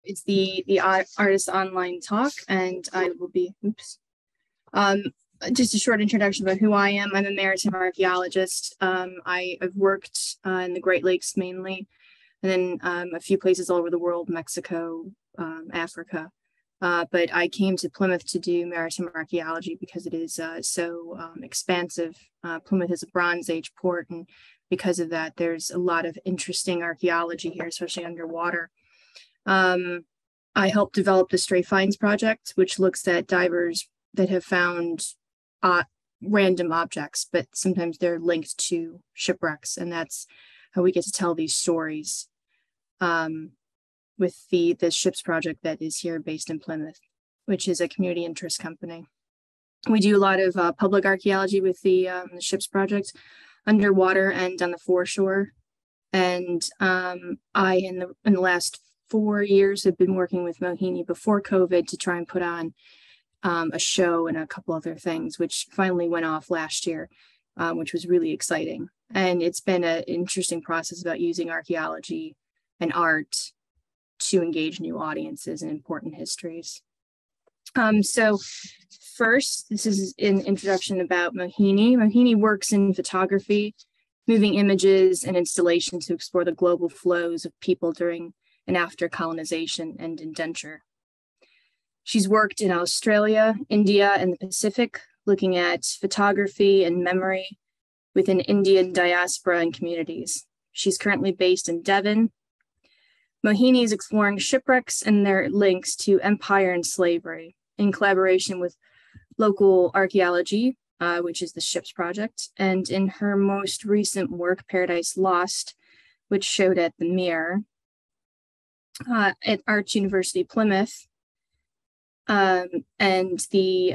It's the artist online talk, and I will be, just a short introduction about who I am. I'm a maritime archaeologist. I've worked in the Great Lakes mainly, and then a few places all over the world, Mexico, Africa. But I came to Plymouth to do maritime archaeology because it is so expansive. Plymouth is a Bronze Age port, and because of that, there's a lot of interesting archaeology here, especially underwater. I helped develop the Stray Finds Project, which looks at divers that have found random objects, but sometimes they're linked to shipwrecks, and that's how we get to tell these stories with the ships project that is here based in Plymouth, which is a community interest company. We do a lot of public archaeology with the ships project, underwater and on the foreshore. And I, in the last 4 years, have been working with Mohini before COVID to try and put on a show and a couple other things, which finally went off last year, which was really exciting. And it's been an interesting process about using archaeology and art to engage new audiences in important histories. So first, this is an introduction about Mohini. Mohini works in photography, moving images, and installation to explore the global flows of people during and after colonization and indenture. She's worked in Australia, India, and the Pacific, looking at photography and memory within Indian diaspora and communities. She's currently based in Devon. Mohini is exploring shipwrecks and their links to empire and slavery in collaboration with local archaeology, which is the Ships Project. And in her most recent work, Paradise Lost, which showed at the Mirror at Arts University Plymouth, and the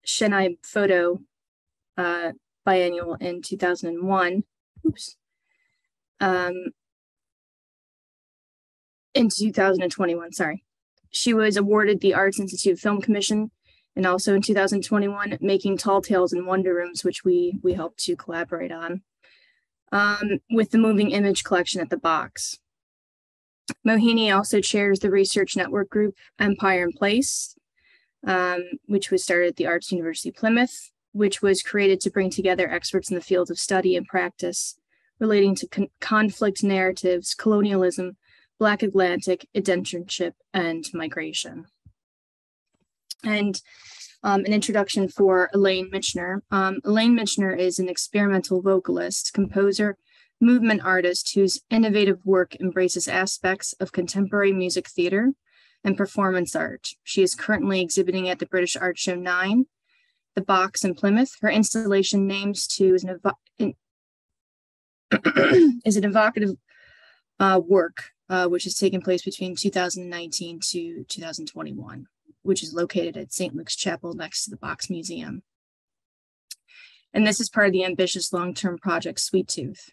Chennai Photo Biennial in 2001. In 2021, sorry. She was awarded the Arts Institute Film Commission, and also in 2021, Making Tall Tales in Wonder Rooms, which we helped to collaborate on, with the moving image collection at the Box. Mohini also chairs the research network group Empire and Place, which was started at the Arts University Plymouth, which was created to bring together experts in the field of study and practice relating to conflict narratives, colonialism, Black Atlantic, indentureship, and migration. And an introduction for Elaine Michener. Elaine Michener is an experimental vocalist, composer, movement artist whose innovative work embraces aspects of contemporary music theater and performance art. She is currently exhibiting at the British Art Show 9, the Box in Plymouth. Her installation Names to is an evocative work, which has taken place between 2019 to 2021, which is located at St. Luke's Chapel next to the Box Museum. And this is part of the ambitious long-term project Sweet Tooth,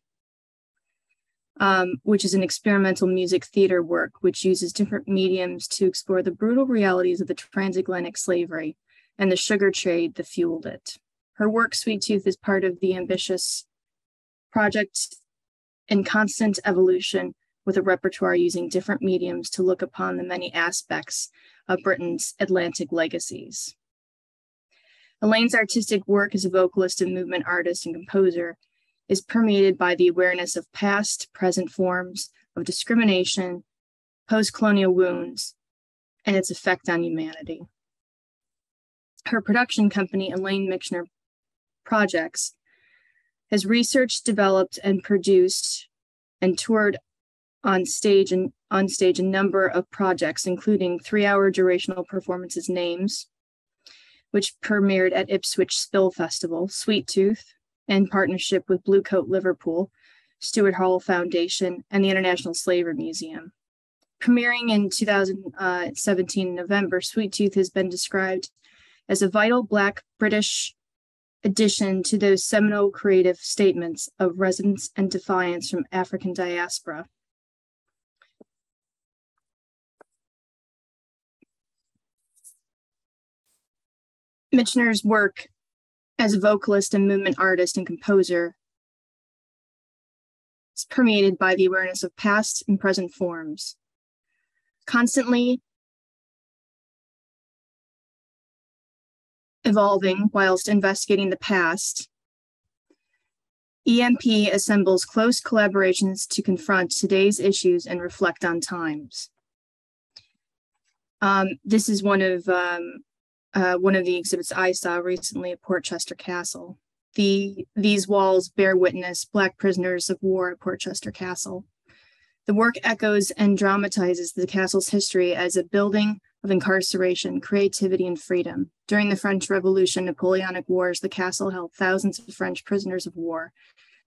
which is an experimental music theater work which uses different mediums to explore the brutal realities of the transatlantic slavery and the sugar trade that fueled it. Her work, Sweet Tooth, is part of the ambitious project in constant evolution, with a repertoire using different mediums to look upon the many aspects of Britain's Atlantic legacies. Elaine's artistic work as a vocalist and movement artist and composer is permeated by the awareness of past, present forms of discrimination, post-colonial wounds, and its effect on humanity. Her production company, Elaine Michener Projects, has researched, developed, and produced and toured on stage a number of projects, including 3-hour durational performances Names, which premiered at Ipswich Spill Festival, Sweet Tooth, in partnership with Blue Coat Liverpool, Stuart Hall Foundation, and the International Slavery Museum. Premiering in 2017 November, Sweet Tooth has been described as a vital Black British addition to those seminal creative statements of resistance and defiance from African diaspora. Michener's work as a vocalist and movement artist and composer is permeated by the awareness of past and present forms constantly evolving whilst investigating the past, EMP assembles close collaborations to confront today's issues and reflect on times. This is one of the exhibits I saw recently at Portchester Castle. These walls bear witness Black prisoners of war at Portchester Castle. The work echoes and dramatizes the castle's history as a building of incarceration, creativity, and freedom. During the French Revolution, Napoleonic Wars, the castle held thousands of French prisoners of war,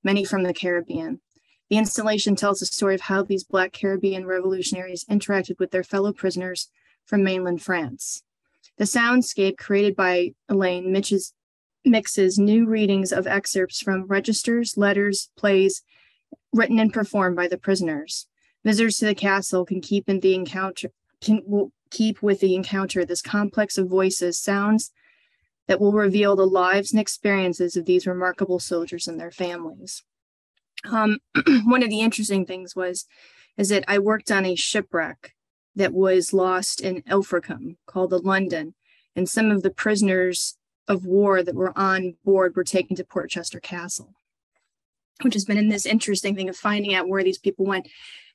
many from the Caribbean. The installation tells the story of how these Black Caribbean revolutionaries interacted with their fellow prisoners from mainland France. The soundscape created by Elaine mixes new readings of excerpts from registers, letters, plays, written and performed by the prisoners. Visitors to the castle can keep with the encounter this complex of voices, sounds that will reveal the lives and experiences of these remarkable soldiers and their families. One of the interesting things is that I worked on a shipwreck that was lost in Ilfracombe called the London, and some of the prisoners of war that were on board were taken to Portchester Castle, which has been in this interesting thing of finding out where these people went.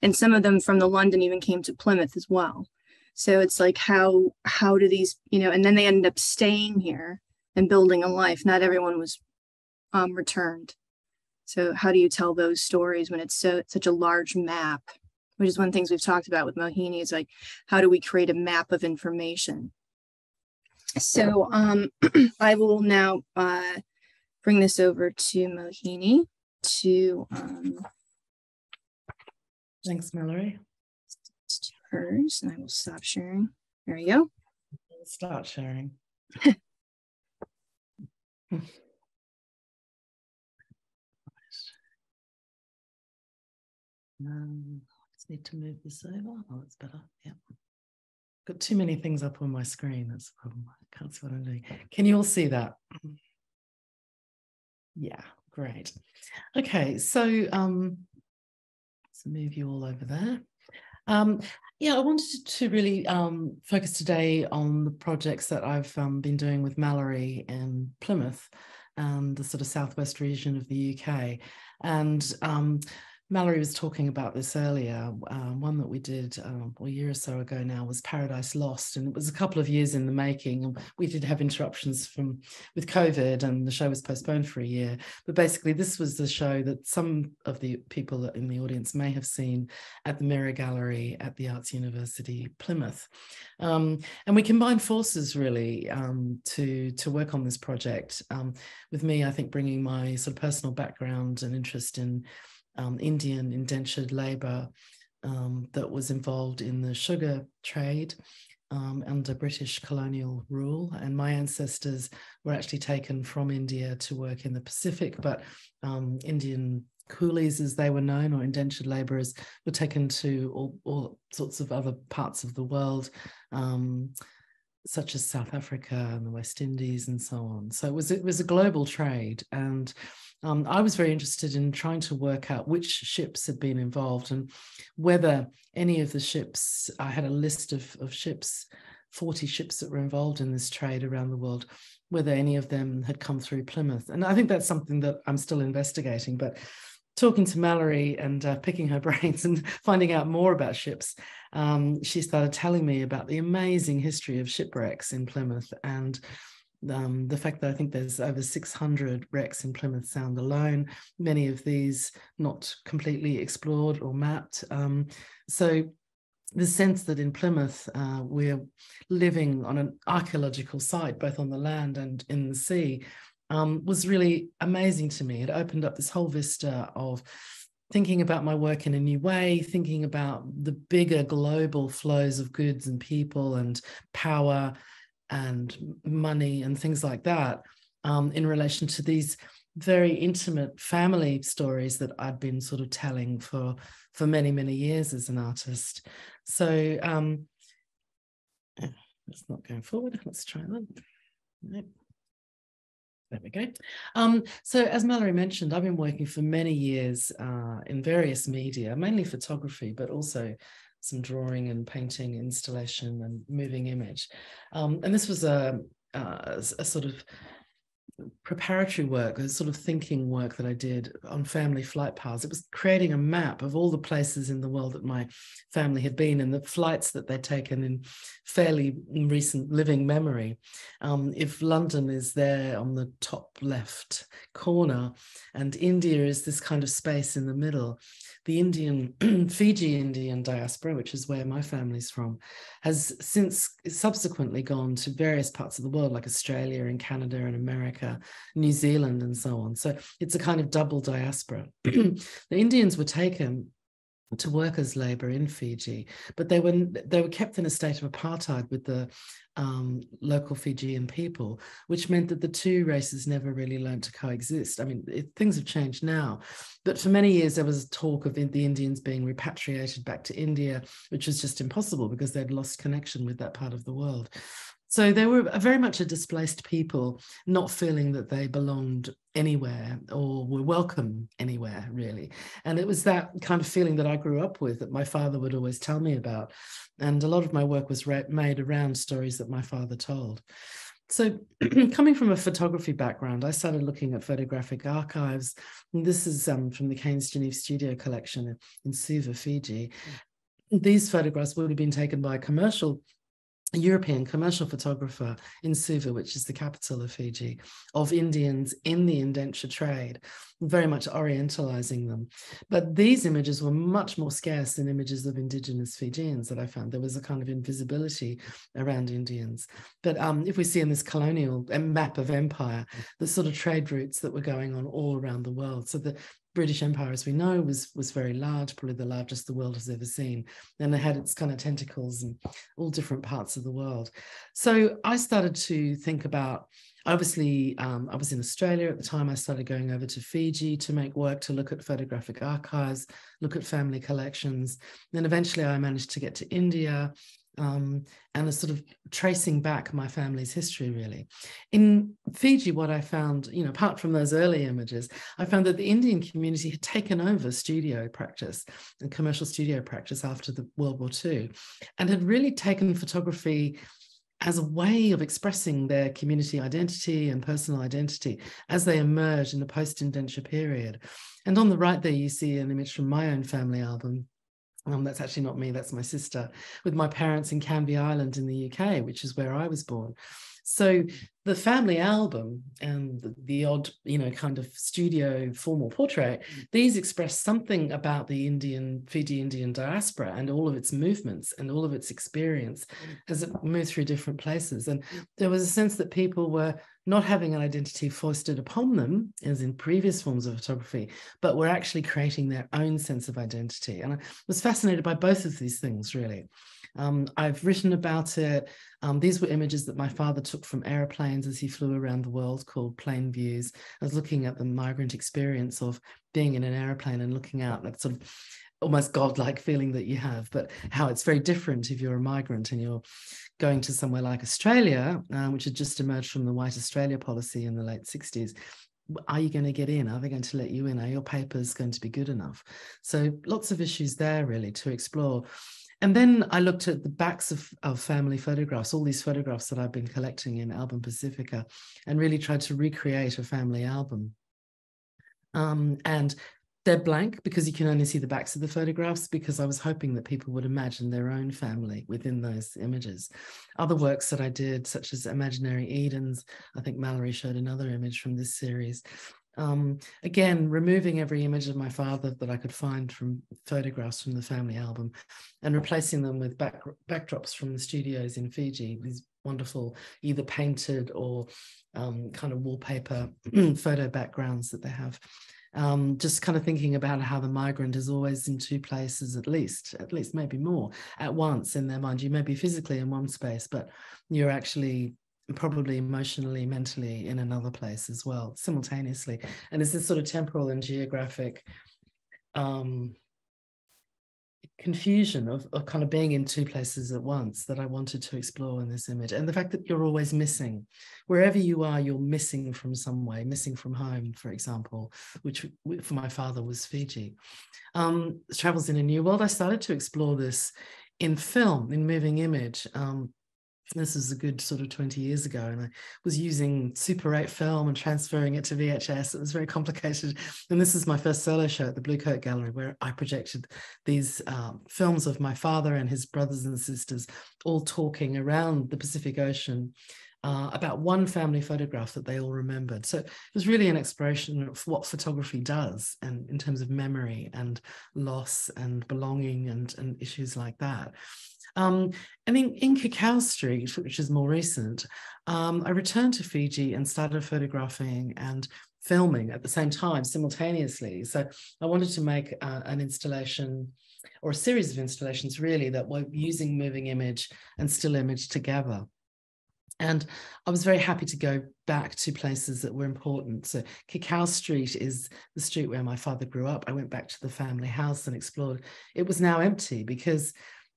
And some of them from the London even came to Plymouth as well. So it's like, how do these, and then they ended up staying here and building a life. Not everyone was returned. So how do you tell those stories when it's such a large map, which is one of the things we've talked about with Mohini, is like, how do we create a map of information? So I will now bring this over to Mohini to thanks, Mallory. To hers, and I will stop sharing. There you go. Start sharing. I just need to move this over. Oh, that's better. Yeah. Got too many things up on my screen. That's the problem. I can't see what I'm doing. Can you all see that? Yeah, great. Okay, so let's move you all over there. Yeah, I wanted to really focus today on the projects that I've been doing with Mallory in Plymouth and the sort of southwest region of the UK. And Mallory was talking about this earlier. One that we did a year or so ago now was Paradise Lost, and it was a couple of years in the making. And we did have interruptions with COVID, and the show was postponed for a year. But basically, this was the show that some of the people in the audience may have seen at the Mirror Gallery at the Arts University Plymouth. And we combined forces really to work on this project. With me, I think, bringing my sort of personal background and interest in Indian indentured labour that was involved in the sugar trade under British colonial rule. And my ancestors were actually taken from India to work in the Pacific, but Indian coolies, as they were known, or indentured labourers, were taken to all sorts of other parts of the world, such as South Africa and the West Indies and so on. So it was a global trade, and I was very interested in trying to work out which ships had been involved and whether any of the ships, I had a list of ships, 40 ships that were involved in this trade around the world, whether any of them had come through Plymouth. And I think that's something that I'm still investigating, but talking to Mallory and picking her brains and finding out more about ships, she started telling me about the amazing history of shipwrecks in Plymouth, and the fact that I think there's over 600 wrecks in Plymouth Sound alone, many of these not completely explored or mapped. So the sense that in Plymouth we're living on an archaeological site, both on the land and in the sea, was really amazing to me. It opened up this whole vista of thinking about my work in a new way, thinking about the bigger global flows of goods and people and power and money and things like that, in relation to these very intimate family stories that I'd been sort of telling for many, many years as an artist. So it's not going forward. Let's try that. Nope. There we go. So as Mallory mentioned, I've been working for many years in various media, mainly photography, but also some drawing and painting, installation and moving image. And this was a sort of preparatory work, a sort of thinking work that I did on family flight paths. It was creating a map of all the places in the world that my family had been and the flights that they'd taken in fairly recent living memory. If London is there on the top left corner and India is this kind of space in the middle, the Indian, Fiji Indian diaspora, which is where my family's from, has since subsequently gone to various parts of the world, like Australia and Canada and America, New Zealand and so on. So it's a kind of double diaspora. The Indians were taken to work as labor in Fiji, but they were kept in a state of apartheid with the local Fijian people, which meant that the two races never really learned to coexist. I mean, things have changed now, but for many years there was talk of the Indians being repatriated back to India, which was just impossible because they'd lost connection with that part of the world. So they were very much a displaced people, not feeling that they belonged anywhere or were welcome anywhere, really. And it was that kind of feeling that I grew up with, that my father would always tell me about. And a lot of my work was made around stories that my father told. So coming from a photography background, I started looking at photographic archives. And this is from the Cairns Geneve Studio collection in Suva, Fiji. These photographs would have been taken by a European commercial photographer in Suva, which is the capital of Fiji, of Indians in the indenture trade, very much orientalizing them. But these images were much more scarce than images of indigenous Fijians that I found. There was a kind of invisibility around Indians. But if we see in this colonial map of empire, the sort of trade routes that were going on all around the world. So the British Empire, as we know, was very large, probably the largest the world has ever seen. And it had its kind of tentacles in all different parts of the world. So I started to think about, obviously, I was in Australia at the time. I started going over to Fiji to make work, to look at photographic archives, look at family collections. Then eventually I managed to get to India, and a sort of tracing back my family's history, really. In Fiji, what I found, apart from those early images, I found that the Indian community had taken over studio practice and commercial studio practice after the World War II, and had really taken photography as a way of expressing their community identity and personal identity as they emerged in the post-indenture period. And on the right there, you see an image from my own family album. That's actually not me, that's my sister, with my parents in Canvey Island in the UK, which is where I was born. So the family album and the odd, kind of studio formal portrait, these express something about the Fiji Indian diaspora and all of its movements and all of its experience as it moved through different places. And there was a sense that people were not having an identity foisted upon them, as in previous forms of photography, but were actually creating their own sense of identity. And I was fascinated by both of these things, really. I've written about it. These were images that my father took from airplanes as he flew around the world, called plane views. I was looking at the migrant experience of being in an airplane and looking out, that sort of almost godlike feeling that you have, but how it's very different if you're a migrant and you're going to somewhere like Australia, which had just emerged from the White Australia policy in the late 60s. Are you going to get in? Are they going to let you in? Are your papers going to be good enough? So lots of issues there, really, to explore. And then I looked at the backs of family photographs, all these photographs that I've been collecting in Album Pacifica, and really tried to recreate a family album. And they're blank because you can only see the backs of the photographs, because I was hoping that people would imagine their own family within those images. Other works that I did, such as Imaginary Edens, I think Mallory showed another image from this series. Again, removing every image of my father that I could find from photographs from the family album and replacing them with backdrops from the studios in Fiji, these wonderful either painted or kind of wallpaper photo backgrounds that they have. Just kind of thinking about how the migrant is always in two places, at least maybe more at once in their mind. You may be physically in one space, but you're actually probably emotionally, mentally in another place as well, simultaneously. And it's this sort of temporal and geographic kind confusion of kind of being in two places at once that I wanted to explore in this image. And the fact that you're always missing. Wherever you are, you're missing from some way, missing from home, for example, which for my father was Fiji. Travels in a New World. I started to explore this in film, in moving image. This is a good sort of 20 years ago, and I was using Super 8 film and transferring it to VHS. It was very complicated. And this is my first solo show at the Blue Coat Gallery, where I projected these films of my father and his brothers and sisters all talking around the Pacific Ocean about one family photograph that they all remembered. So it was really an exploration of what photography does, and in terms of memory and loss and belonging and issues like that. And in Cacao Street, which is more recent, I returned to Fiji and started photographing and filming at the same time, simultaneously. So I wanted to make an installation, or a series of installations really, that were using moving image and still image together. And I was very happy to go back to places that were important. So Cacao Street is the street where my father grew up. I went back to the family house and explored. It was now empty because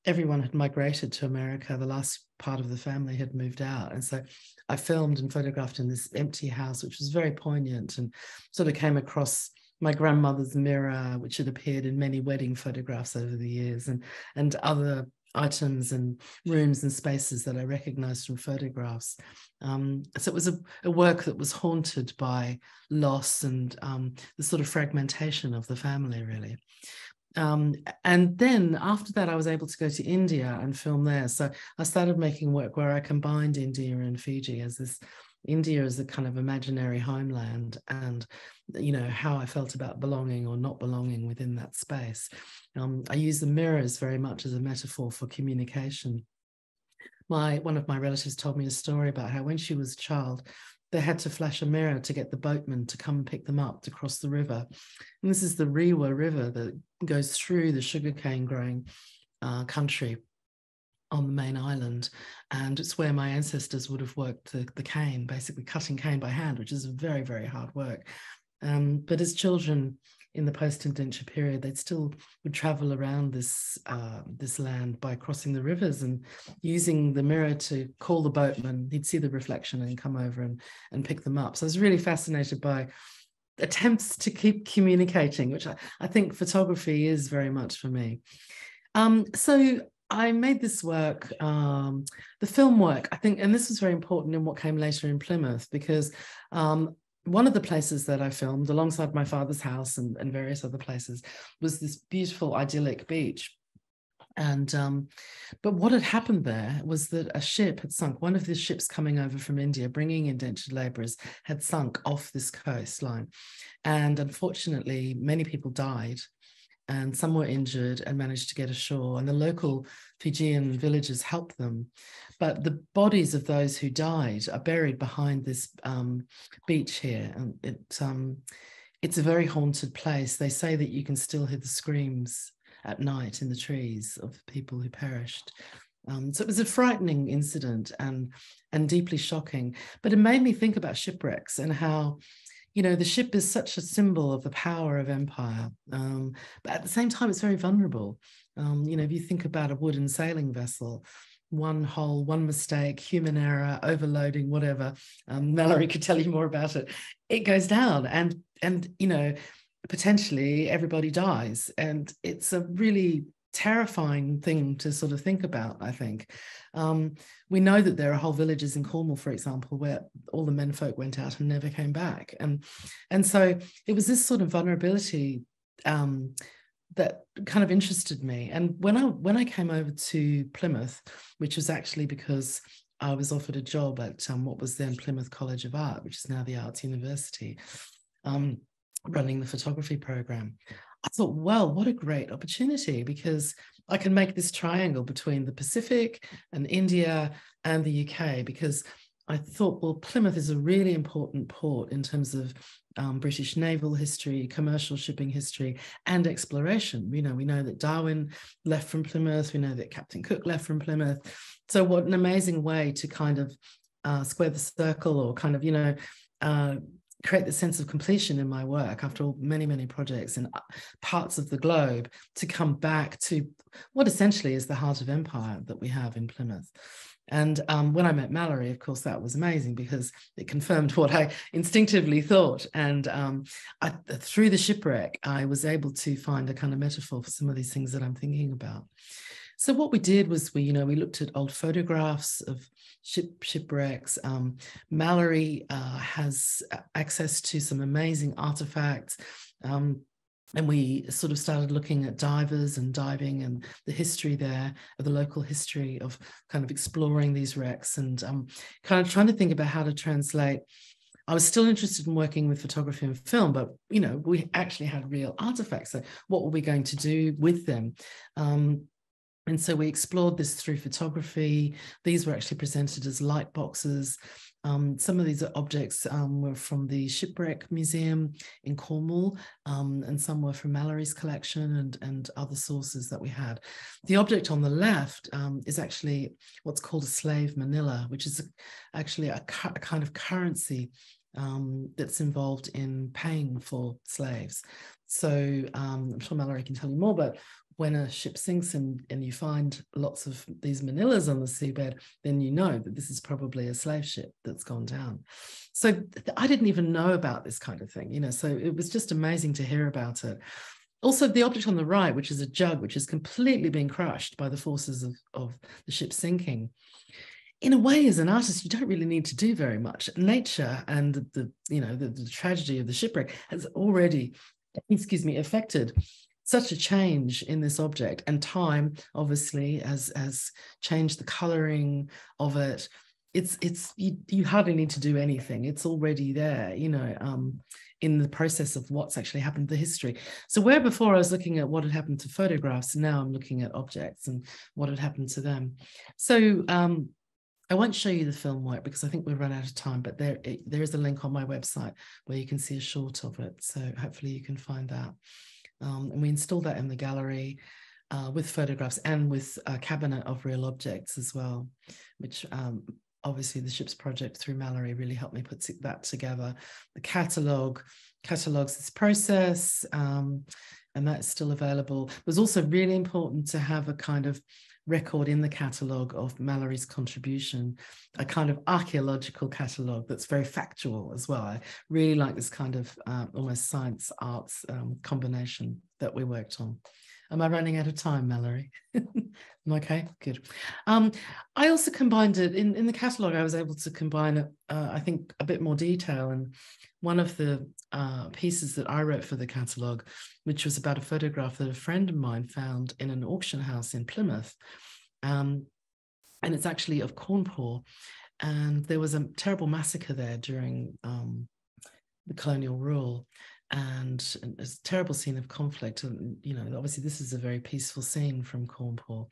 everyone had migrated to America. The last part of the family had moved out. And so I filmed and photographed in this empty house, which was very poignant, and sort of came across my grandmother's mirror, which had appeared in many wedding photographs over the years, and other items and rooms and spaces that I recognized from photographs. So it was a work that was haunted by loss and the sort of fragmentation of the family, really. And then after that, I was able to go to India and film there. So I started making work where I combined India and Fiji as this. India as a kind of imaginary homeland, and how I felt about belonging or not belonging within that space. I use the mirrors very much as a metaphor for communication. One of my relatives told me a story about how when she was a child, they had to flash a mirror to get the boatman to come and pick them up to cross the river. And this is the Rewa River that goes through the sugarcane growing country on the main island. And it's where my ancestors would have worked the cane, basically cutting cane by hand, which is very, very hard work. But as children in the post-indenture period, they still would travel around this land by crossing the rivers and using the mirror to call the boatman. He'd see the reflection and come over and pick them up. So I was really fascinated by attempts to keep communicating, which I think photography is very much for me. So I made this work, the film work, I think, and this was very important in what came later in Plymouth, because one of the places that I filmed alongside my father's house and various other places was this beautiful idyllic beach. And but what had happened there was that a ship had sunk. One of the ships coming over from India, bringing indentured labourers, had sunk off this coastline. And unfortunately, many people died, and some were injured and managed to get ashore, and the local Fijian villagers helped them. But the bodies of those who died are buried behind this beach here, and it's a very haunted place. They say that you can still hear the screams at night in the trees of people who perished. So it was a frightening incident and deeply shocking, but it made me think about shipwrecks and how, the ship is such a symbol of the power of empire, but at the same time, it's very vulnerable. If you think about a wooden sailing vessel, one hole, one mistake, human error, overloading, whatever, Mallory could tell you more about it, it goes down and potentially everybody dies. And it's a really terrifying thing to sort of think about, I think. We know that there are whole villages in Cornwall, for example, where all the menfolk went out and never came back. And so it was this sort of vulnerability that kind of interested me. And when I came over to Plymouth, which was actually because I was offered a job at what was then Plymouth College of Art, which is now the Arts University, running the photography program, I thought, well, what a great opportunity, because I can make this triangle between the Pacific and India and the UK, because I thought, well, Plymouth is a really important port in terms of British naval history, commercial shipping history, and exploration. We know that Darwin left from Plymouth. We know that Captain Cook left from Plymouth. So what an amazing way to kind of square the circle, or kind of, create the sense of completion in my work after many, many projects in parts of the globe, to come back to what essentially is the heart of empire that we have in Plymouth. And when I met Mallory, of course, that was amazing because it confirmed what I instinctively thought. And through the shipwreck, I was able to find a kind of metaphor for some of these things that I'm thinking about. So what we did was we looked at old photographs of shipwrecks. Mallory has access to some amazing artifacts. And we sort of started looking at divers and diving and the history there, of the local history of kind of exploring these wrecks, and kind of trying to think about how to translate. I was still interested in working with photography and film, but, we actually had real artifacts. So what were we going to do with them? And so we explored this through photography. These were actually presented as light boxes. Some of these objects were from the Shipwreck Museum in Cornwall, and some were from Mallory's collection and other sources that we had. The object on the left is actually what's called a slave manila, which is actually a kind of currency that's involved in paying for slaves. So I'm sure Mallory can tell you more, but when a ship sinks and you find lots of these manillas on the seabed, then you know that this is probably a slave ship that's gone down. So I didn't even know about this kind of thing, so it was just amazing to hear about it. Also, the object on the right, which is a jug, which has completely been crushed by the forces of the ship sinking. In a way, as an artist, you don't really need to do very much. Nature and the tragedy of the shipwreck has already, affected such a change in this object, and time obviously has changed the coloring of it. You hardly need to do anything. It's already there, in the process of what's actually happened to the history. So where before I was looking at what had happened to photographs, now I'm looking at objects and what had happened to them. So I won't show you the film work because I think we've run out of time, but there is a link on my website where you can see a short of it. So hopefully you can find that. And we installed that in the gallery with photographs and with a cabinet of real objects as well, which obviously the Ships Project through Mallory really helped me put that together. The catalogues this process, and that's still available. It was also really important to have a kind of record in the catalogue of Mallory's contribution, a kind of archaeological catalogue that's very factual as well. I really like this kind of almost science arts combination that we worked on. Am I running out of time, Mallory? Okay, good. I also combined it in the catalogue. I was able to combine I think a bit more detail, and one of the pieces that I wrote for the catalogue, which was about a photograph that a friend of mine found in an auction house in Plymouth, and it's actually of Cornwall, and there was a terrible massacre there during the colonial rule. And it's a terrible scene of conflict. And, obviously this is a very peaceful scene from Cornwall.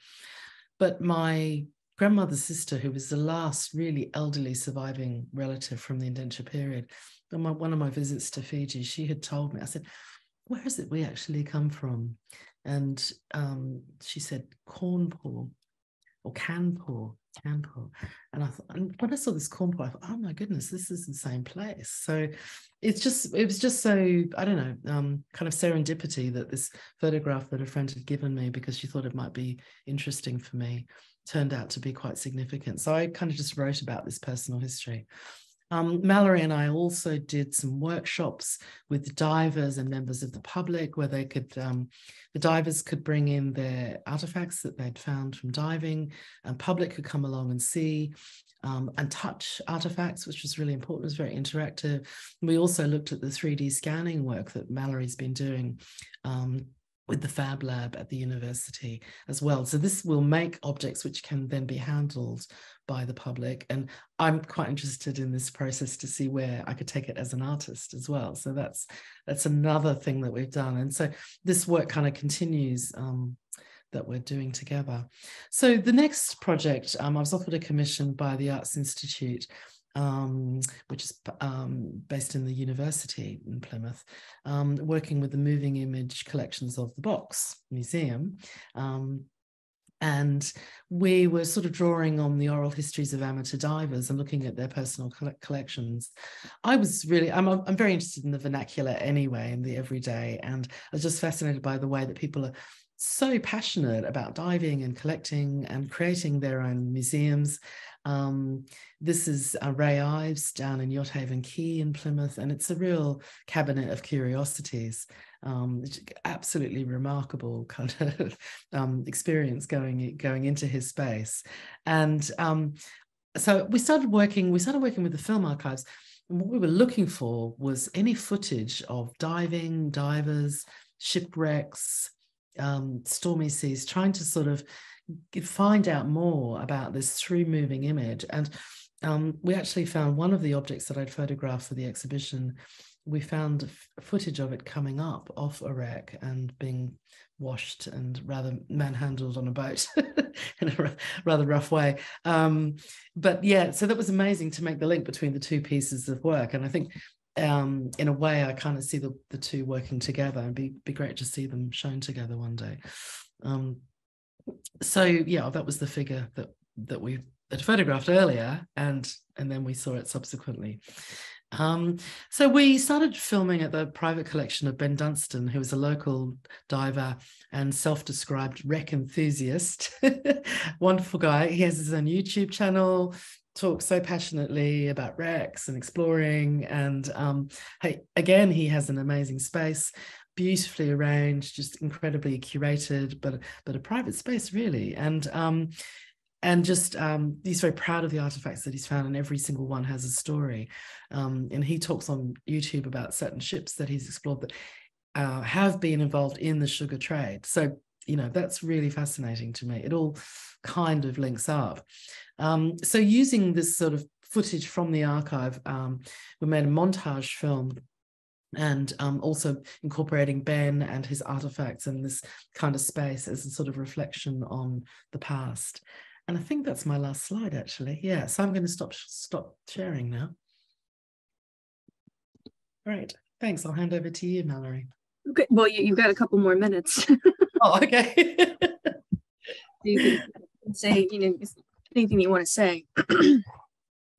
But my grandmother's sister, who was the last really elderly surviving relative from the indenture period, on one of my visits to Fiji, she had told me, I said, where is it we actually come from? And she said, Cornwall or Canpur. And I thought, and when I saw this Cornwall, I thought, oh my goodness, this is the same place. So it was just so, I don't know, kind of serendipity that this photograph that a friend had given me because she thought it might be interesting for me turned out to be quite significant. So I kind of just wrote about this personal history. Mallory and I also did some workshops with divers and members of the public where they could, the divers could bring in their artifacts that they'd found from diving, and public could come along and see and touch artifacts, which was really important. It was very interactive. We also looked at the 3D scanning work that Mallory's been doing with the Fab Lab at the university as well. So this will make objects which can then be handled by the public. And I'm quite interested in this process to see where I could take it as an artist as well. So that's another thing that we've done. And so this work kind of continues that we're doing together. So the next project, I was offered a commission by the Arts Institute, which is based in the university in Plymouth, working with the moving image collections of the Box Museum. And we were sort of drawing on the oral histories of amateur divers and looking at their personal collections. I'm very interested in the vernacular anyway, in the everyday, and I was just fascinated by the way that people are so passionate about diving and collecting and creating their own museums. This is Ray Ives down in Yacht Haven Quay in Plymouth, and it's a real cabinet of curiosities. Absolutely remarkable kind of experience going into his space. And so we started working with the film archives, and what we were looking for was any footage of diving, divers, shipwrecks, stormy seas, trying to sort of find out more about this through moving image. And we actually found one of the objects that I'd photographed for the exhibition. We found footage of it coming up off a wreck and being washed and rather manhandled on a boat in a rather rough way. But yeah, so that was amazing to make the link between the two pieces of work. And I think in a way, I kind of see the two working together, and be great to see them shown together one day. So yeah, that was the figure that we had photographed earlier, and then we saw it subsequently. So we started filming at the private collection of Ben Dunstan, who was a local diver and self-described wreck enthusiast. Wonderful guy. He has his own YouTube channel, talks so passionately about wrecks and exploring. And again, he has an amazing space, beautifully arranged, just incredibly curated, but a private space really. And just he's very proud of the artifacts that he's found, and every single one has a story. And he talks on YouTube about certain ships that he's explored that have been involved in the sugar trade. So, that's really fascinating to me. It all kind of links up. So using this sort of footage from the archive, we made a montage film, and also incorporating Ben and his artifacts and this kind of space as a sort of reflection on the past. And I think that's my last slide, actually. Yeah, so I'm going to stop sharing now. Great, thanks. I'll hand over to you, Mallory. Okay, well, you've got a couple more minutes. Oh, okay. You can say, anything you want to say.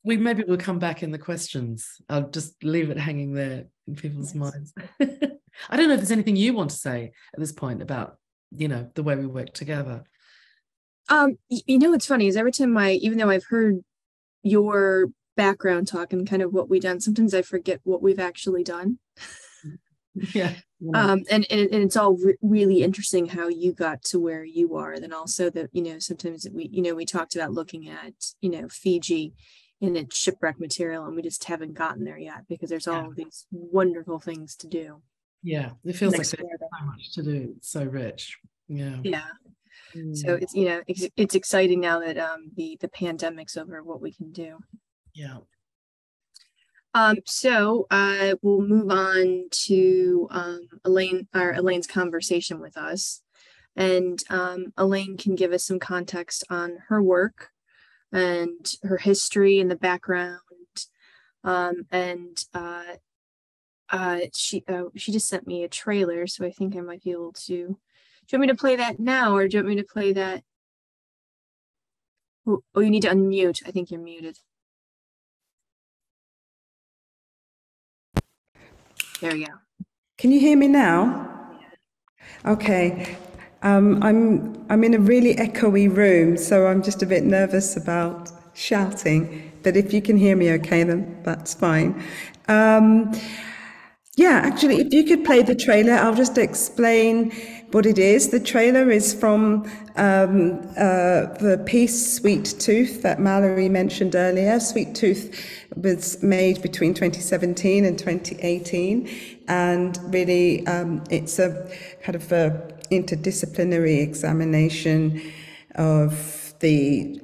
Maybe we'll come back in the questions. I'll just leave it hanging there in people's minds. I don't know if there's anything you want to say at this point about, the way we work together. What's funny is every time even though I've heard your background talk and kind of what we've done, sometimes I forget what we've actually done. Yeah. And it's all really interesting how you got to where you are. And then also that, sometimes we talked about looking at, Fiji in its shipwreck material, and we just haven't gotten there yet because there's all of these wonderful things to do. Yeah. It feels like there's so much to do. It's so rich. Yeah. Yeah. So it's it's exciting now that the pandemic's over, what we can do. Yeah. So we'll move on to Elaine's conversation with us, and Elaine can give us some context on her work and her history and the background. She just sent me a trailer, so I think I might be able to. Do you want me to play that now, or do you want me to play that? Oh, you need to unmute. I think you're muted. There you go. Can you hear me now? Okay. I'm in a really echoey room, so I'm just a bit nervous about shouting. But if you can hear me okay, then that's fine. Yeah, actually, if you could play the trailer, I'll just explain what it is. The trailer is from the piece Sweet Tooth that Mallory mentioned earlier. Sweet Tooth was made between 2017 and 2018, and really it's a kind of a interdisciplinary examination of the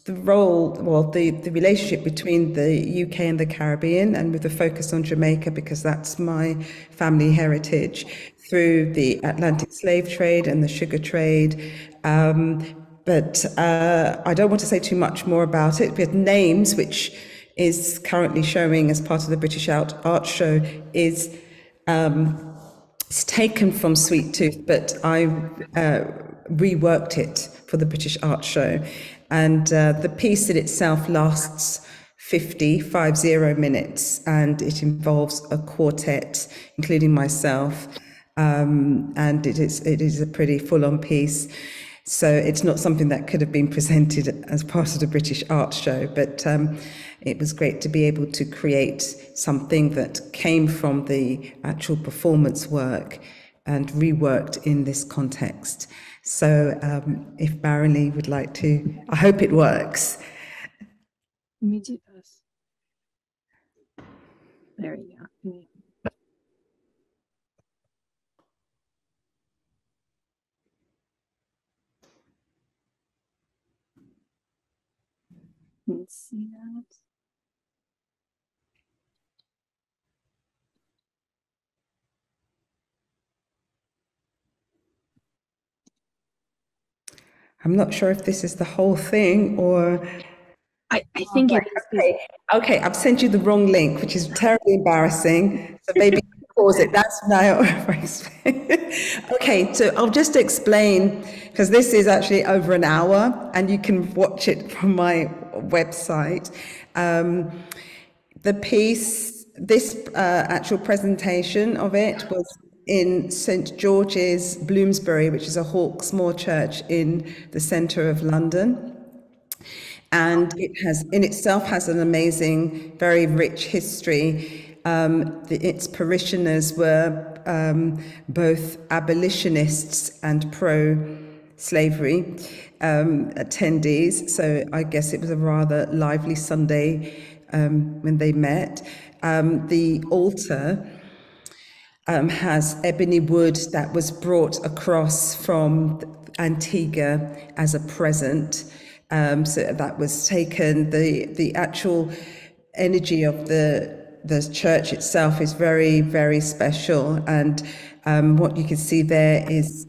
role, the relationship between the UK and the Caribbean, and with a focus on Jamaica because that's my family heritage, through the Atlantic slave trade and the sugar trade. But I don't want to say too much more about it. But Names, which is currently showing as part of the British Art Show, is it's taken from Sweet Tooth, but I reworked it for the British Art Show. And the piece in itself lasts 50 minutes, and it involves a quartet, including myself. And it is a pretty full-on piece. So it's not something that could have been presented as part of the British Art Show, but it was great to be able to create something that came from the actual performance work and reworked in this context. So if Marilee would like to, I hope it works. Let me do this. There you go. Let's see that. I'm not sure if this is the whole thing or... I think it is. Okay, I've sent you the wrong link, which is terribly embarrassing. So maybe pause it. That's now. Okay, so I'll just explain, because this is actually over an hour and you can watch it from my website. The piece, this actual presentation of it was in St George's, Bloomsbury, which is a Hawksmoor church in the centre of London. And it has, in itself, has an amazing, very rich history. Its parishioners were both abolitionists and pro-slavery attendees. So I guess it was a rather lively Sunday when they met. The altar has ebony wood that was brought across from Antigua as a present. So that was taken. The actual energy of the church itself is very, very special. And what you can see there is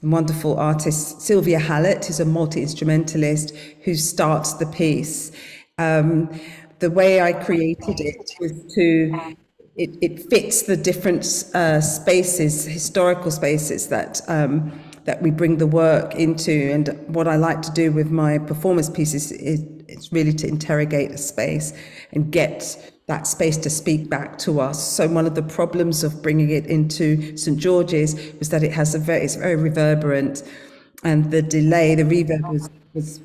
wonderful artist Sylvia Hallett, who's a multi-instrumentalist, who starts the piece. The way I created it was to... It fits the different spaces, historical spaces that we bring the work into. And what I like to do with my performance pieces is really to interrogate a space and get that space to speak back to us. So one of the problems of bringing it into St George's was that it's very reverberant, and the delay, the reverb was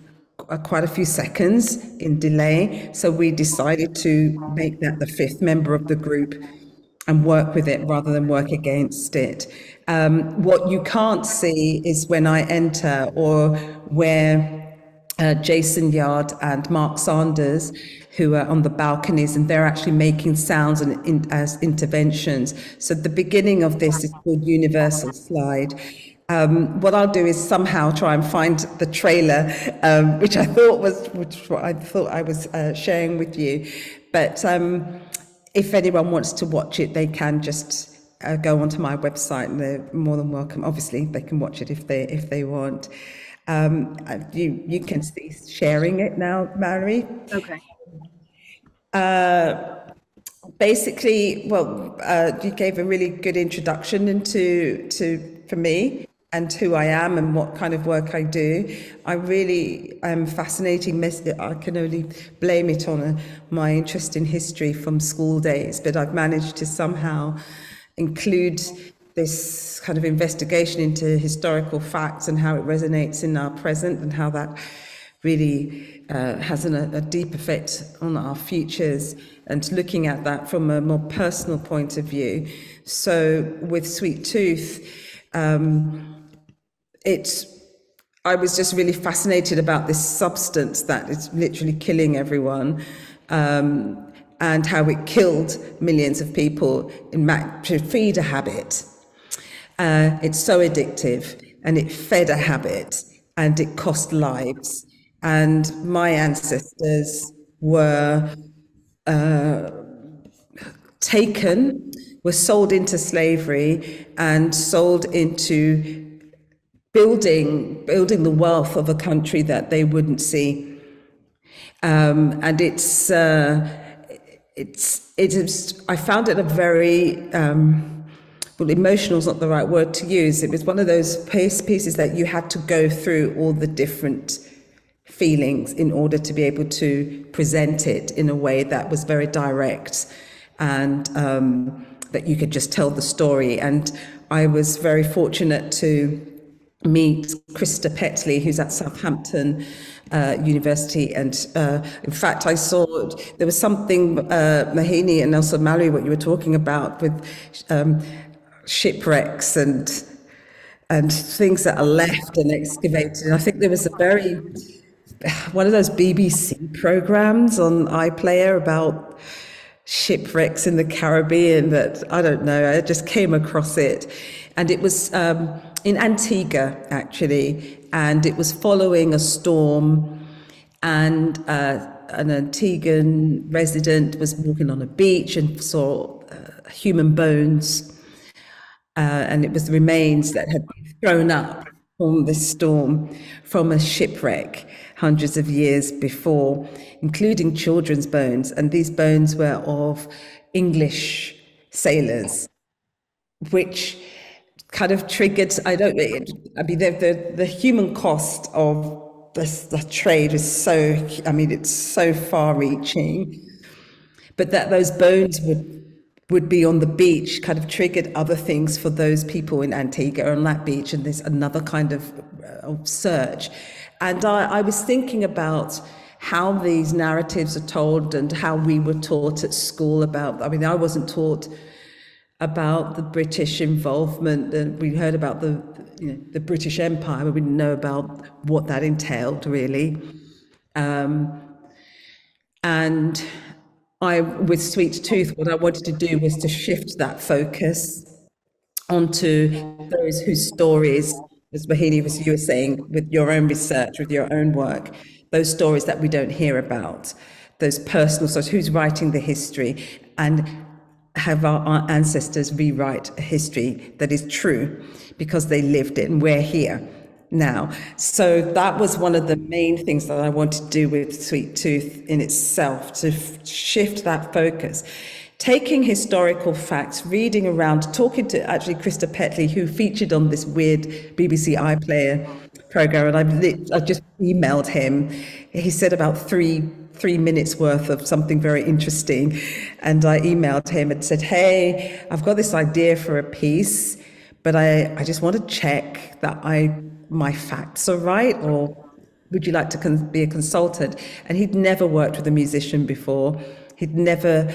quite a few seconds in delay. So we decided to make that the fifth member of the group and work with it rather than work against it. What you can't see is when I enter, or where Jason Yard and Mark Sanders, who are on the balconies, and they're actually making sounds and as interventions. So the beginning of this is called Universal Slide. What I'll do is somehow try and find the trailer, which I thought I was sharing with you. But if anyone wants to watch it, they can just go onto my website, and they're more than welcome. Obviously, they can watch it if they want. You can see sharing it now, Mary. Okay. Basically, you gave a really good introduction for me and who I am and what kind of work I do. I really am fascinating. I can only blame it on my interest in history from school days, but I've managed to somehow include this kind of investigation into historical facts and how it resonates in our present, and how that really has a deep effect on our futures, and looking at that from a more personal point of view. So with Sweet Tooth, I was just really fascinated about this substance that is literally killing everyone, and how it killed millions of people to feed a habit. It's so addictive, and it fed a habit, and it cost lives. And my ancestors were were sold into slavery and sold into building the wealth of a country that they wouldn't see. And I found it a very well, emotional is not the right word to use. It was one of those pieces that you had to go through all the different feelings in order to be able to present it in a way that was very direct, and that you could just tell the story. And I was very fortunate to meet Krista Petley, who's at Southampton University. And in fact, I saw there was something, Mahini and also Mallory, what you were talking about with shipwrecks and things that are left and excavated. And I think there was one of those BBC programs on iPlayer about shipwrecks in the Caribbean that, I don't know, I just came across it. And it was in Antigua, actually, and it was following a storm, and an Antiguan resident was walking on a beach and saw human bones, and it was the remains that had been thrown up from this storm from a shipwreck hundreds of years before, including children's bones. And these bones were of English sailors, which kind of triggered, I don't know, I mean, the human cost of the trade is so, I mean, it's so far reaching, but that those bones would be on the beach kind of triggered other things for those people in Antigua on that beach, and there's another kind of search. And I was thinking about how these narratives are told and how we were taught at school about, I mean, I wasn't taught about the British involvement, and we heard about the British Empire, but we didn't know about what that entailed, really. And with Sweet Tooth, what I wanted to do was to shift that focus onto those whose stories, as Mahini, as you were saying, with your own research, with your own work, those stories that we don't hear about, those personal stories, who's writing the history, and have our ancestors rewrite a history that is true because they lived it, and we're here now. So that was one of the main things that I wanted to do with Sweet Tooth in itself, to shift that focus. Taking historical facts, reading around, talking to actually Krista Petley, who featured on this weird BBC iPlayer program, and I just emailed him. He said about three minutes worth of something very interesting, and I emailed him and said, hey, I've got this idea for a piece, but I just want to check that my facts are right, or would you like to be a consultant? And he'd never worked with a musician before. He'd never,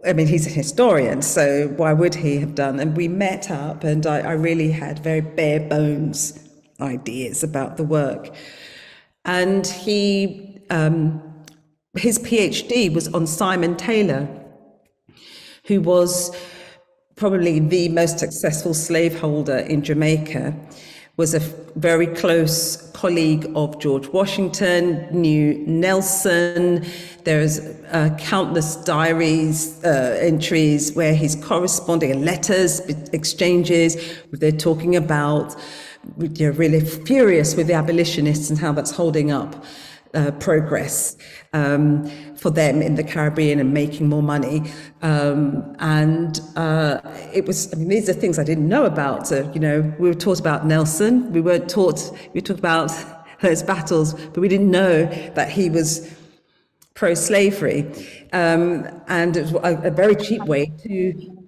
I mean, he's a historian, so why would he have done? And we met up, and I really had very bare bones ideas about the work. And his PhD was on Simon Taylor, who was probably the most successful slaveholder in Jamaica, was a very close colleague of George Washington, knew Nelson. There's countless diaries, entries where he's corresponding, and letters, exchanges, where they're talking about, you're really furious with the abolitionists and how that's holding up progress for them in the Caribbean and making more money. It was, I mean, these are things I didn't know about. So, you know, we were taught about Nelson. We talked about those battles, but we didn't know that he was pro-slavery. And it was a very cheap way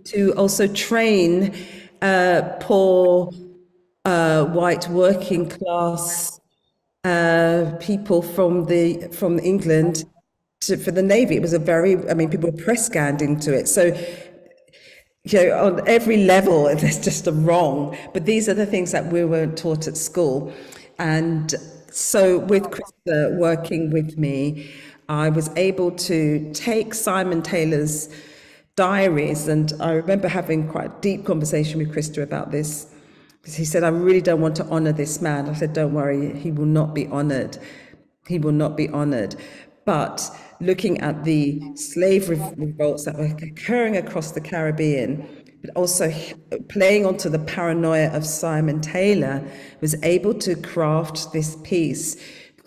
to also train poor white working class people from England for the Navy. It was I mean, people were press ganged into it. So, you know, on every level, there's just a wrong. But these are the things that we weren't taught at school. And so with Krista working with me, I was able to take Simon Taylor's diaries, and I remember having quite a deep conversation with Krista about this. He said, I really don't want to honor this man. I said, don't worry, he will not be honored. He will not be honored. But looking at the slave revolts that were occurring across the Caribbean, but also playing onto the paranoia of Simon Taylor, was able to craft this piece,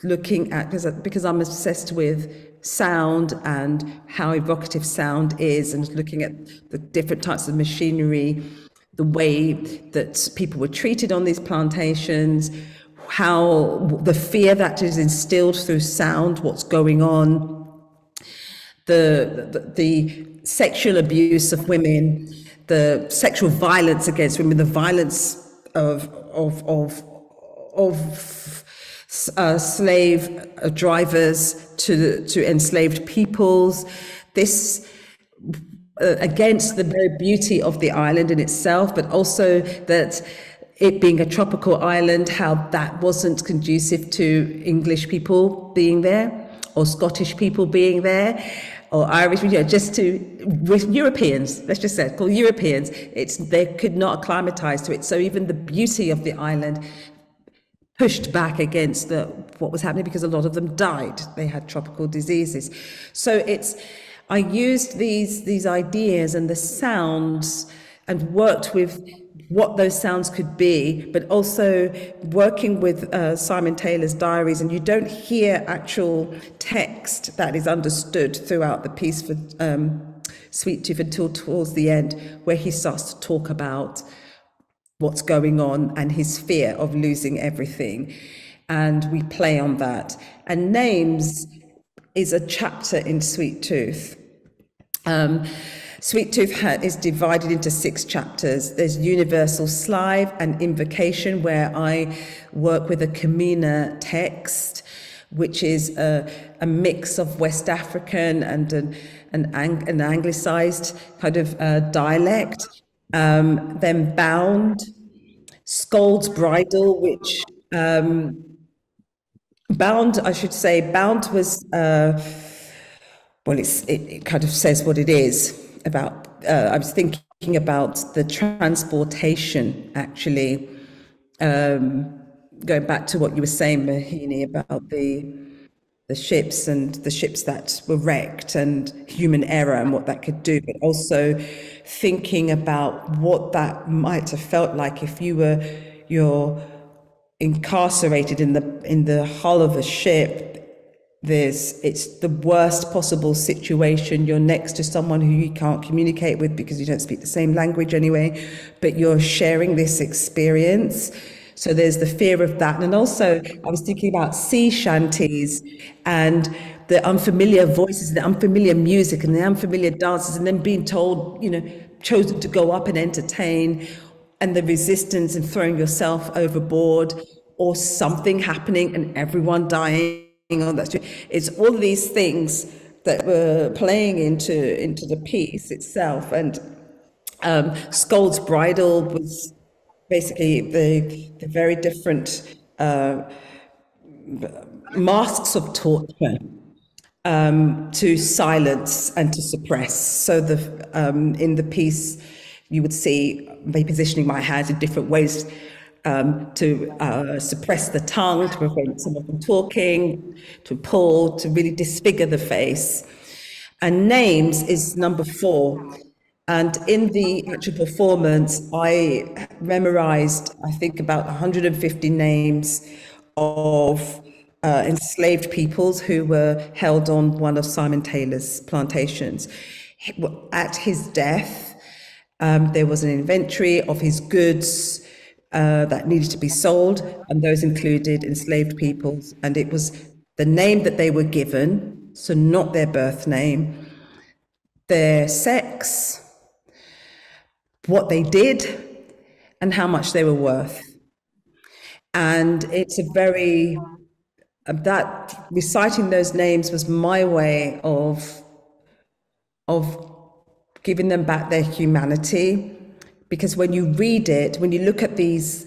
looking at, because I'm obsessed with sound and how evocative sound is, and looking at the different types of machinery the way that people were treated on these plantations, how the fear that is instilled through sound, what's going on, the sexual abuse of women, the sexual violence against women, the violence of slave drivers to enslaved peoples. This against the very beauty of the island in itself, but also that it being a tropical island, how that wasn't conducive to English people being there, or Scottish people being there, or Irish, just with Europeans, let's just say, called Europeans, they could not acclimatize to it. So even the beauty of the island pushed back against what was happening, because a lot of them died. They had tropical diseases. So I used these ideas and the sounds and worked with what those sounds could be, but also working with Simon Taylor's diaries, and you don't hear actual text that is understood throughout the piece for Sweet Tooth until towards the end, where he starts to talk about what's going on and his fear of losing everything. And we play on that. And names is a chapter in Sweet Tooth. Sweet Tooth is divided into 6 chapters. There's Universal Slave and Invocation, where I work with a Kamina text, which is a mix of West African and an anglicized kind of dialect. Then Bound, Scold's Bridle, which Bound, I should say, Bound was, it kind of says what it is about. I was thinking about the transportation, actually, going back to what you were saying, Mahini, about the ships and the ships that were wrecked and human error and what that could do, but also thinking about what that might have felt like if you're incarcerated in the hull of a ship. It's the worst possible situation. You're next to someone who you can't communicate with because you don't speak the same language anyway, but you're sharing this experience. So there's the fear of that. And also I was thinking about sea shanties and the unfamiliar voices, the unfamiliar music and the unfamiliar dances, and then being told, chosen to go up and entertain, and the resistance and throwing yourself overboard, or something happening and everyone dying on that street. It's all of these things that were playing into the piece itself. And Scold's Bridle was basically the very different masks of torture to silence and to suppress. So in the piece, you would see me positioning my hands in different ways to suppress the tongue, to prevent someone from talking, to pull, to really disfigure the face. And names is number 4. And in the actual performance, I memorized, I think, about 150 names of enslaved peoples who were held on one of Simon Taylor's plantations. At his death, there was an inventory of his goods that needed to be sold, and those included enslaved peoples. And it was the name that they were given, so not their birth name, their sex, what they did, and how much they were worth. And it's that reciting those names was my way of giving them back their humanity. Because when you read it, when you look at these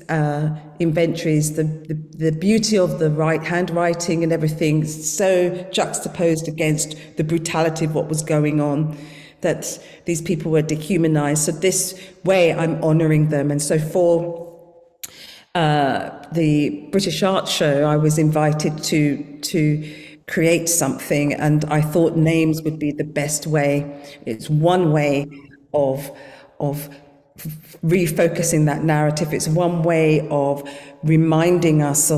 inventories, the beauty of the handwriting and everything is so juxtaposed against the brutality of what was going on, that these people were dehumanized. So this way I'm honoring them. And so for the British Art Show, I was invited to create something, and I thought names would be the best way. It's one way of refocusing that narrative. It's one way of reminding us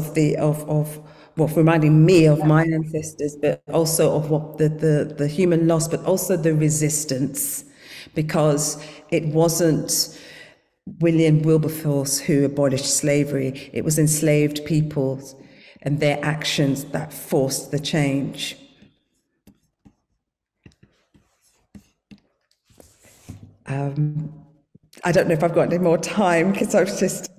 reminding me of my ancestors, but also of what the human loss, but also the resistance, because it wasn't William Wilberforce who abolished slavery. It was enslaved peoples and their actions that forced the change. I don't know if I've got any more time because I was just...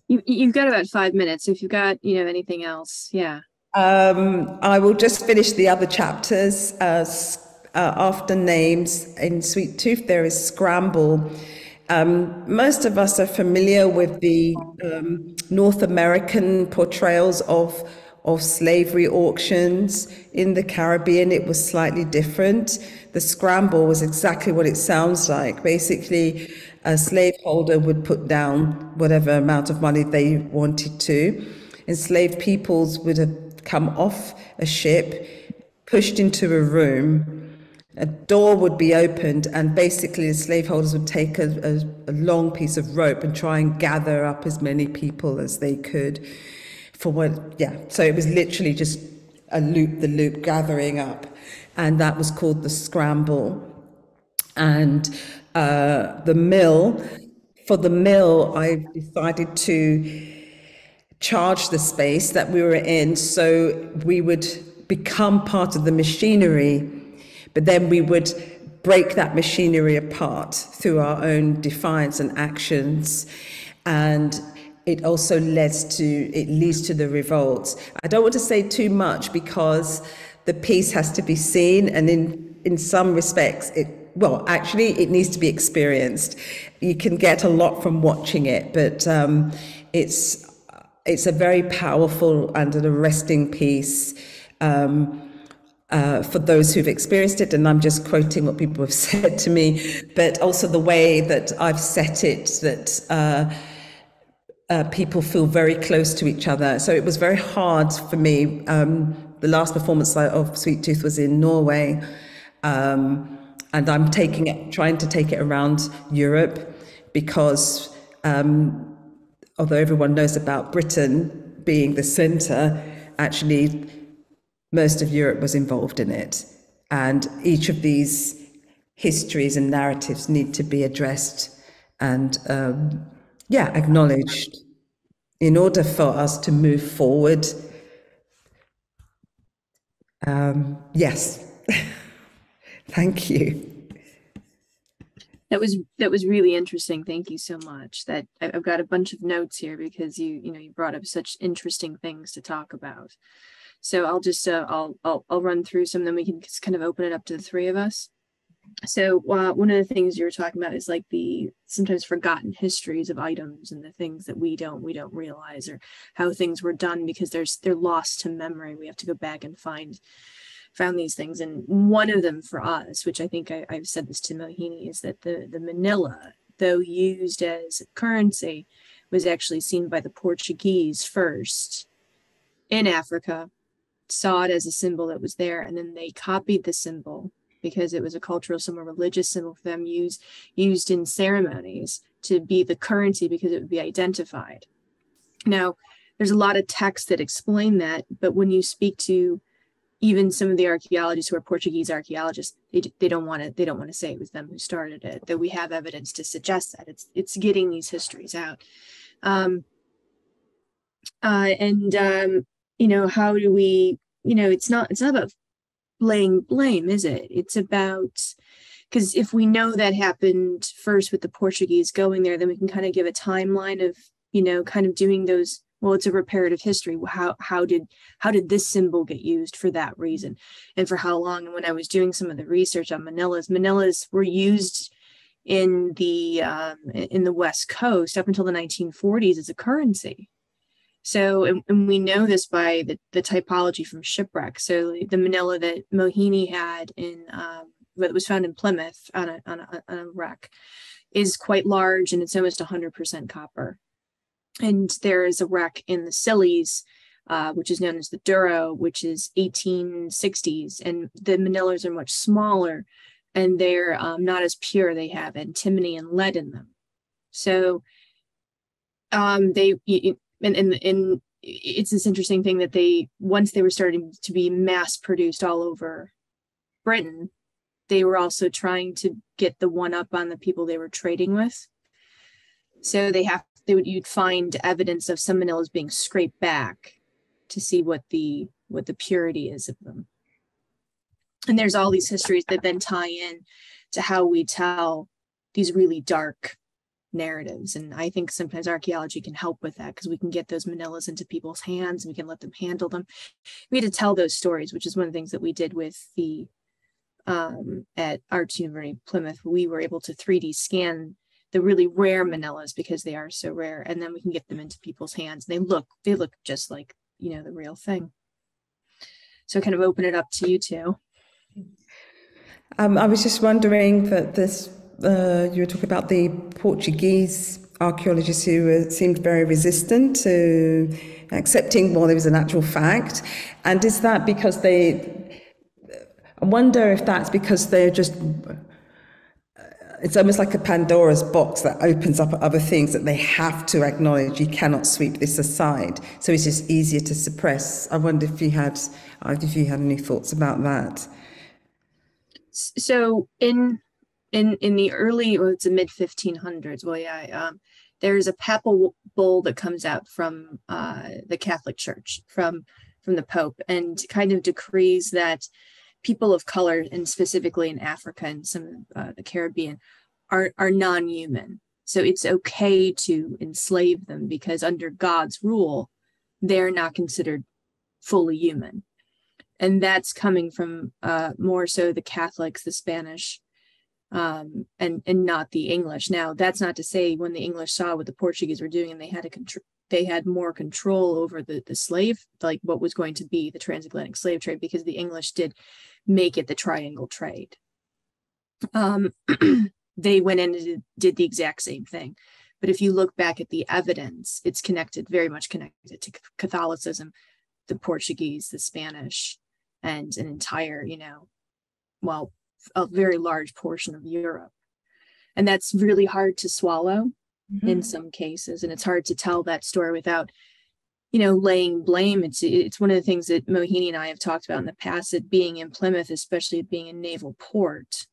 You've got about 5 minutes. If you've got, anything else, yeah. I will just finish the other chapters. After names in Sweet Tooth, there is Scramble. Most of us are familiar with the North American portrayals of slavery auctions. In the Caribbean, it was slightly different. The Scramble was exactly what it sounds like. Basically, a slaveholder would put down whatever amount of money they wanted to. Enslaved peoples would have come off a ship, pushed into a room, a door would be opened, and basically the slaveholders would take a long piece of rope and try and gather up as many people as they could for so it was literally just a loop gathering up, and that was called the Scramble. And the mill, I decided to charge the space that we were in so we would become part of the machinery, but then we would break that machinery apart through our own defiance and actions. And it also leads to the revolt. I don't want to say too much because the piece has to be seen, and in some respects it needs to be experienced. You can get a lot from watching it, but it's a very powerful and an arresting piece for those who've experienced it, and I'm just quoting what people have said to me, but also the way that I've set it, that people feel very close to each other. So it was very hard for me. The last performance of Sweet Tooth was in Norway, and I'm trying to take it around Europe because although everyone knows about Britain being the centre, actually most of Europe was involved in it. And each of these histories and narratives need to be addressed and acknowledged in order for us to move forward. Yes. Thank you. That was really interesting. Thank you so much. That I've got a bunch of notes here because you brought up such interesting things to talk about. So I'll just I'll run through some, then we can just kind of open it up to the three of us. So one of the things you were talking about is like the sometimes forgotten histories of items and the things that we don't realize, or how things were done because they're lost to memory. We have to go back and found these things. And one of them for us, which I think I've said this to Mohini, is that the manila, though used as currency, was actually seen by the Portuguese first in Africa, saw it as a symbol that was there, and then they copied the symbol because it was a cultural symbol, religious symbol for them, used in ceremonies to be the currency because it would be identified. Now, there's a lot of texts that explain that, but when you speak to even some of the archaeologists who are Portuguese archaeologists, they don't want to say it was them who started it. That we have evidence to suggest that it's getting these histories out. How do we? It's not about laying blame, is it? It's about, because if we know that happened first with the Portuguese going there, then we can kind of give a timeline of kind of doing those. Well, it's a reparative history. How did this symbol get used for that reason, and for how long? And when I was doing some of the research on manillas were used in the West Coast up until the 1940s as a currency. So, and we know this by the typology from shipwreck. So the manila that Mohini had that was found in Plymouth on a wreck is quite large, and it's almost 100% copper. And there is a wreck in the Scillies, which is known as the Douro, which is 1860s, and the manillas are much smaller, and they're not as pure. They have antimony and lead in them. So it's this interesting thing that once they were starting to be mass produced all over Britain, they were also trying to get the one up on the people they were trading with. So you'd find evidence of some manillas being scraped back to see what the purity is of them. And there's all these histories that then tie in to how we tell these really dark narratives. And I think sometimes archaeology can help with that, because we can get those manillas into people's hands and we can let them handle them. We had to tell those stories, which is one of the things that we did with the at Arts University Plymouth. We were able to 3D scan the really rare manillas because they are so rare, and then we can get them into people's hands. They look just like, you know, the real thing. So kind of open it up to you two. I was just wondering that this, you were talking about the Portuguese archaeologists who seemed very resistant to accepting, well, there was an actual fact. And is that because I wonder if that's because they're just, it's almost like a Pandora's box that opens up other things that they have to acknowledge. You cannot sweep this aside. So it's just easier to suppress. I wonder if you had any thoughts about that. So in the early, or it's the mid 1500s, there's a papal bull that comes out from the Catholic Church, from the Pope, and kind of decrees that people of color, and specifically in Africa and some of the Caribbean, are non-human. So it's okay to enslave them because under God's rule, they're not considered fully human. And that's coming from more so the Catholics, the Spanish, and not the English. Now, that's not to say when the English saw what the Portuguese were doing and they had more control over the slave, like what was going to be the transatlantic slave trade, because the English did make it the triangle trade. They went in and did the exact same thing. But if you look back at the evidence, it's very much connected to Catholicism, the Portuguese, the Spanish, and an entire, a very large portion of Europe. And that's really hard to swallow in some cases. And it's hard to tell that story without, laying blame. It's one of the things that Mohini and I have talked about in the past, that being in Plymouth, especially being a naval port,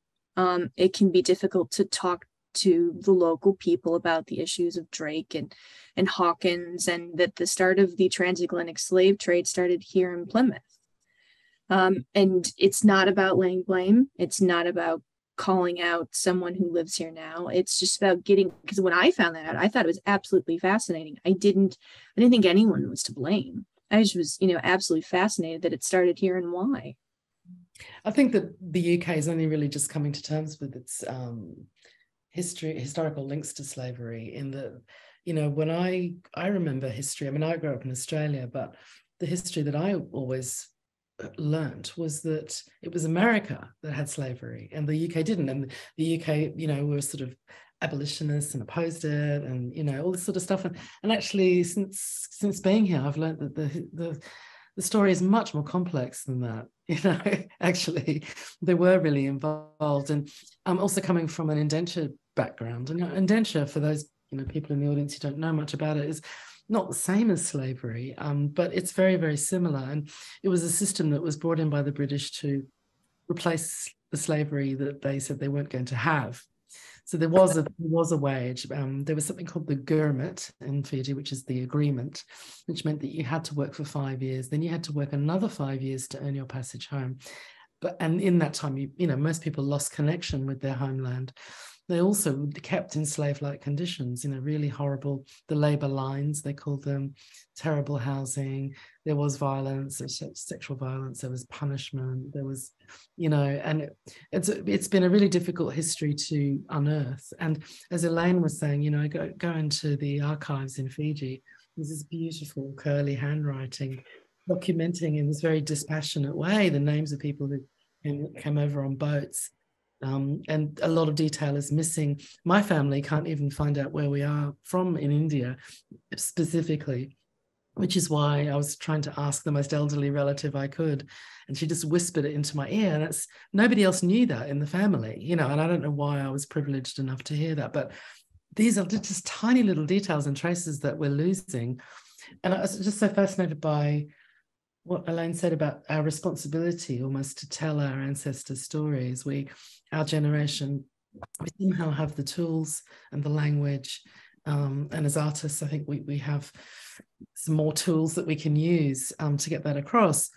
it can be difficult to talk to the local people about the issues of Drake and Hawkins, and that the start of the transatlantic slave trade started here in Plymouth. And it's not about laying blame. It's not about calling out someone who lives here now. It's just about because when I found that out, I thought it was absolutely fascinating. I didn't think anyone was to blame. I just was, absolutely fascinated that it started here and why. I think that the UK is only really just coming to terms with its historical links to slavery, in that, when I remember history, I grew up in Australia, but the history that I always learnt was that it was America that had slavery and the UK didn't. And the UK, were sort of abolitionists and opposed it, and, all this sort of stuff. And actually, since being here, I've learnt that the story is much more complex than that. Actually, they were really involved. And I'm also coming from an indenture background. And indenture, for those people in the audience who don't know much about it, is not the same as slavery, but it's very, very similar. And it was a system that was brought in by the British to replace the slavery that they said they weren't going to have. So there was a wage. There was something called the Gurmat in Fiji, which is the agreement, which meant that you had to work for 5 years. Then you had to work another 5 years to earn your passage home. And in that time, most people lost connection with their homeland. They also kept in slave-like conditions, really horrible. The labor lines, they called them, terrible housing. There was violence, sexual violence. There was punishment. There was, and it's been a really difficult history to unearth. And as Elaine was saying, go into the archives in Fiji. There's this beautiful curly handwriting, documenting in this very dispassionate way the names of people who came over on boats. And a lot of detail is missing. My family can't even find out where we are from in India specifically, which is why I was trying to ask the most elderly relative I could, and she just whispered it into my ear. And nobody else knew that in the family, and I don't know why I was privileged enough to hear that, but these are just tiny little details and traces that we're losing. And I was just so fascinated by what Elaine said about our responsibility almost to tell our ancestors' stories. Our generation, we somehow have the tools and the language And as artists, I think we have some more tools that we can use to get that across.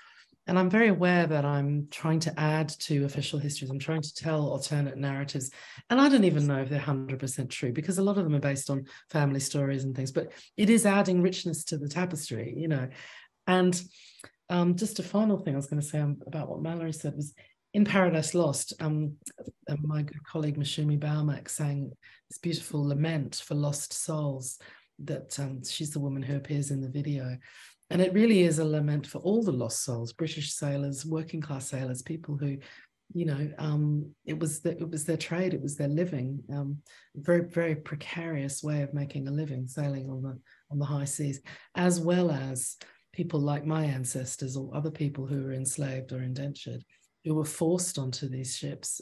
And I'm very aware that I'm trying to add to official histories. I'm trying to tell alternate narratives. And I don't even know if they're 100% true, because a lot of them are based on family stories and things, but it is adding richness to the tapestry, you know. And just a final thing I was going to say about what Mallory said was, in Paradise Lost, my good colleague Mashumi Baumack sang this beautiful lament for lost souls that she's the woman who appears in the video. And it really is a lament for all the lost souls, British sailors, working class sailors, people who, you know, it was their trade, it was their living, very, very precarious way of making a living, sailing on the high seas, as well as people like my ancestors or other people who were enslaved or indentured, who were forced onto these ships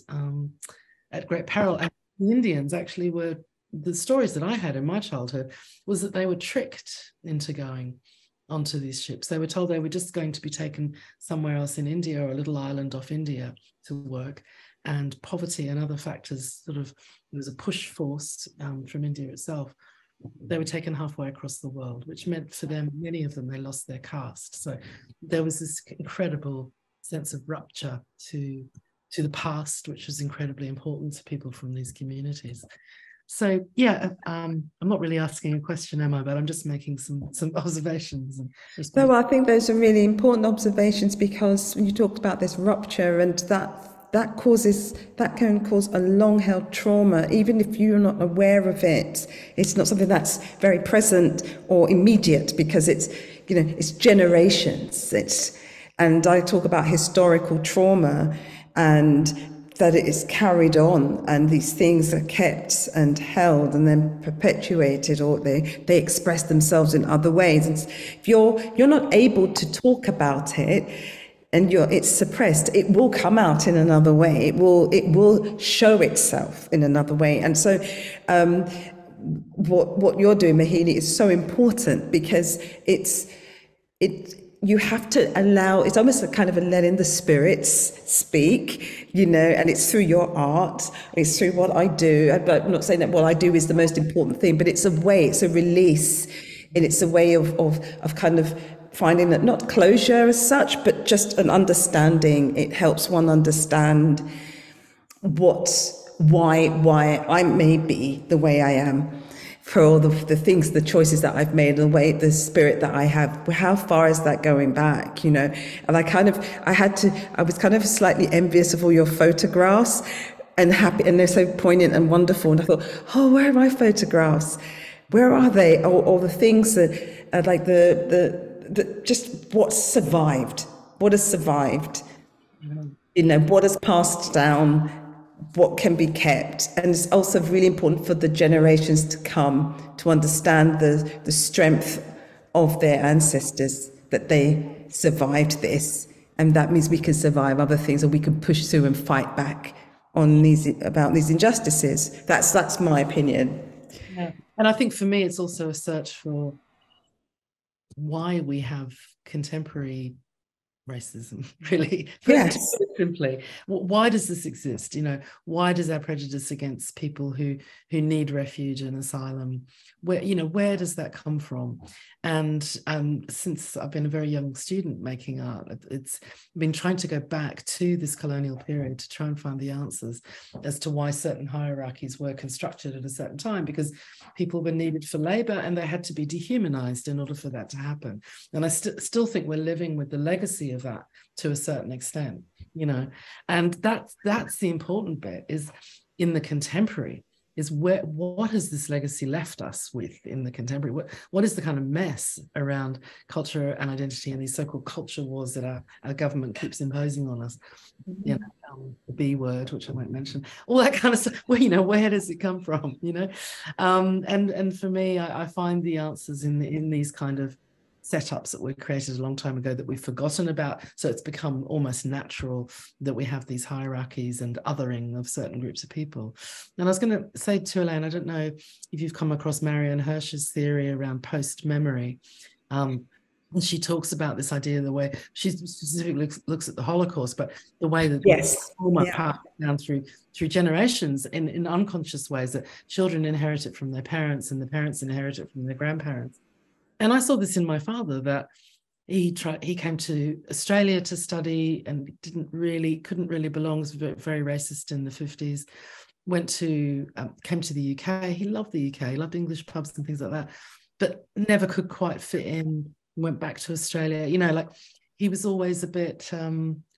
at great peril. And the Indians actually were, the stories that I had in my childhood was that they were tricked into going onto these ships. They were told they were just going to be taken somewhere else in India or a little island off India to work, and poverty and other factors sort of, there was a push force from India itself. They were taken halfway across the world, which meant for them, many of them, they lost their caste. So there was this incredible sense of rupture to the past, which was incredibly important to people from these communities. So yeah, I'm not really asking a question, am I? But I'm just making some observations. And no, I think those are really important observations, because when you talked about this rupture, and that can cause a long-held trauma, even if you're not aware of it. It's not something that's very present or immediate, because it's, you know, it's generations. And I talk about historical trauma, and that it is carried on, and these things are kept and held and then perpetuated, or they express themselves in other ways. And if you're not able to talk about it, and it's suppressed, it will come out in another way. It will show itself in another way. And so what you're doing, Mahini, is so important, because you have to allow, it's almost a kind of a letting the spirits speak, you know, and it's through your art, it's through what I do. I'm not saying that what I do is the most important thing, but it's a way, it's a release, and it's a way of kind of finding that, not closure as such, but just an understanding. It helps one understand why I may be the way I am, for all the things, the choices that I've made, the spirit that I have. How far is that going back, you know? And I was kind of slightly envious of all your photographs, and happy, and they're so poignant and wonderful. And I thought, oh, where are my photographs? Where are they? Or the things that like the just what has survived, you know, what has passed down, what can be kept. And it's also really important for the generations to come to understand the strength of their ancestors, that they survived this, and that means we can survive other things, and we can push through and fight back on these injustices. That's my opinion. Yeah. And I think for me, it's also a search for why we have contemporary racism, really. Yes. Simply, why does this exist? You know, why does our prejudice against people who need refuge and asylum, where does that come from? And since I've been a very young student making art, it's been trying to go back to this colonial period to try and find the answers as to why certain hierarchies were constructed at a certain time, because people were needed for labor and they had to be dehumanized in order for that to happen. And I still think we're living with the legacy of that to a certain extent, you know. And that's the important bit, is in the contemporary, is what has this legacy left us with in the contemporary? What is the kind of mess around culture and identity and these so-called culture wars that our government keeps imposing on us? You know, the B word, which I won't mention, all that kind of stuff. Well, you know, where does it come from? You know, and for me, I find the answers in these kind of setups that were created a long time ago that we've forgotten about. So it's become almost natural that we have these hierarchies and othering of certain groups of people. And I was going to say to Elaine, I don't know if you've come across Marianne Hirsch's theory around post-memory. And she talks about this idea, the way she specifically looks at the Holocaust, but the way that Yes. trauma Yeah. passed down through generations in unconscious ways, that children inherit it from their parents and the parents inherit it from their grandparents. And I saw this in my father, that he came to Australia to study and couldn't really belong, was very racist in the 50s. Came to the UK. He loved the UK, he loved English pubs and things like that, but never could quite fit in. Went back to Australia, like he was always a bit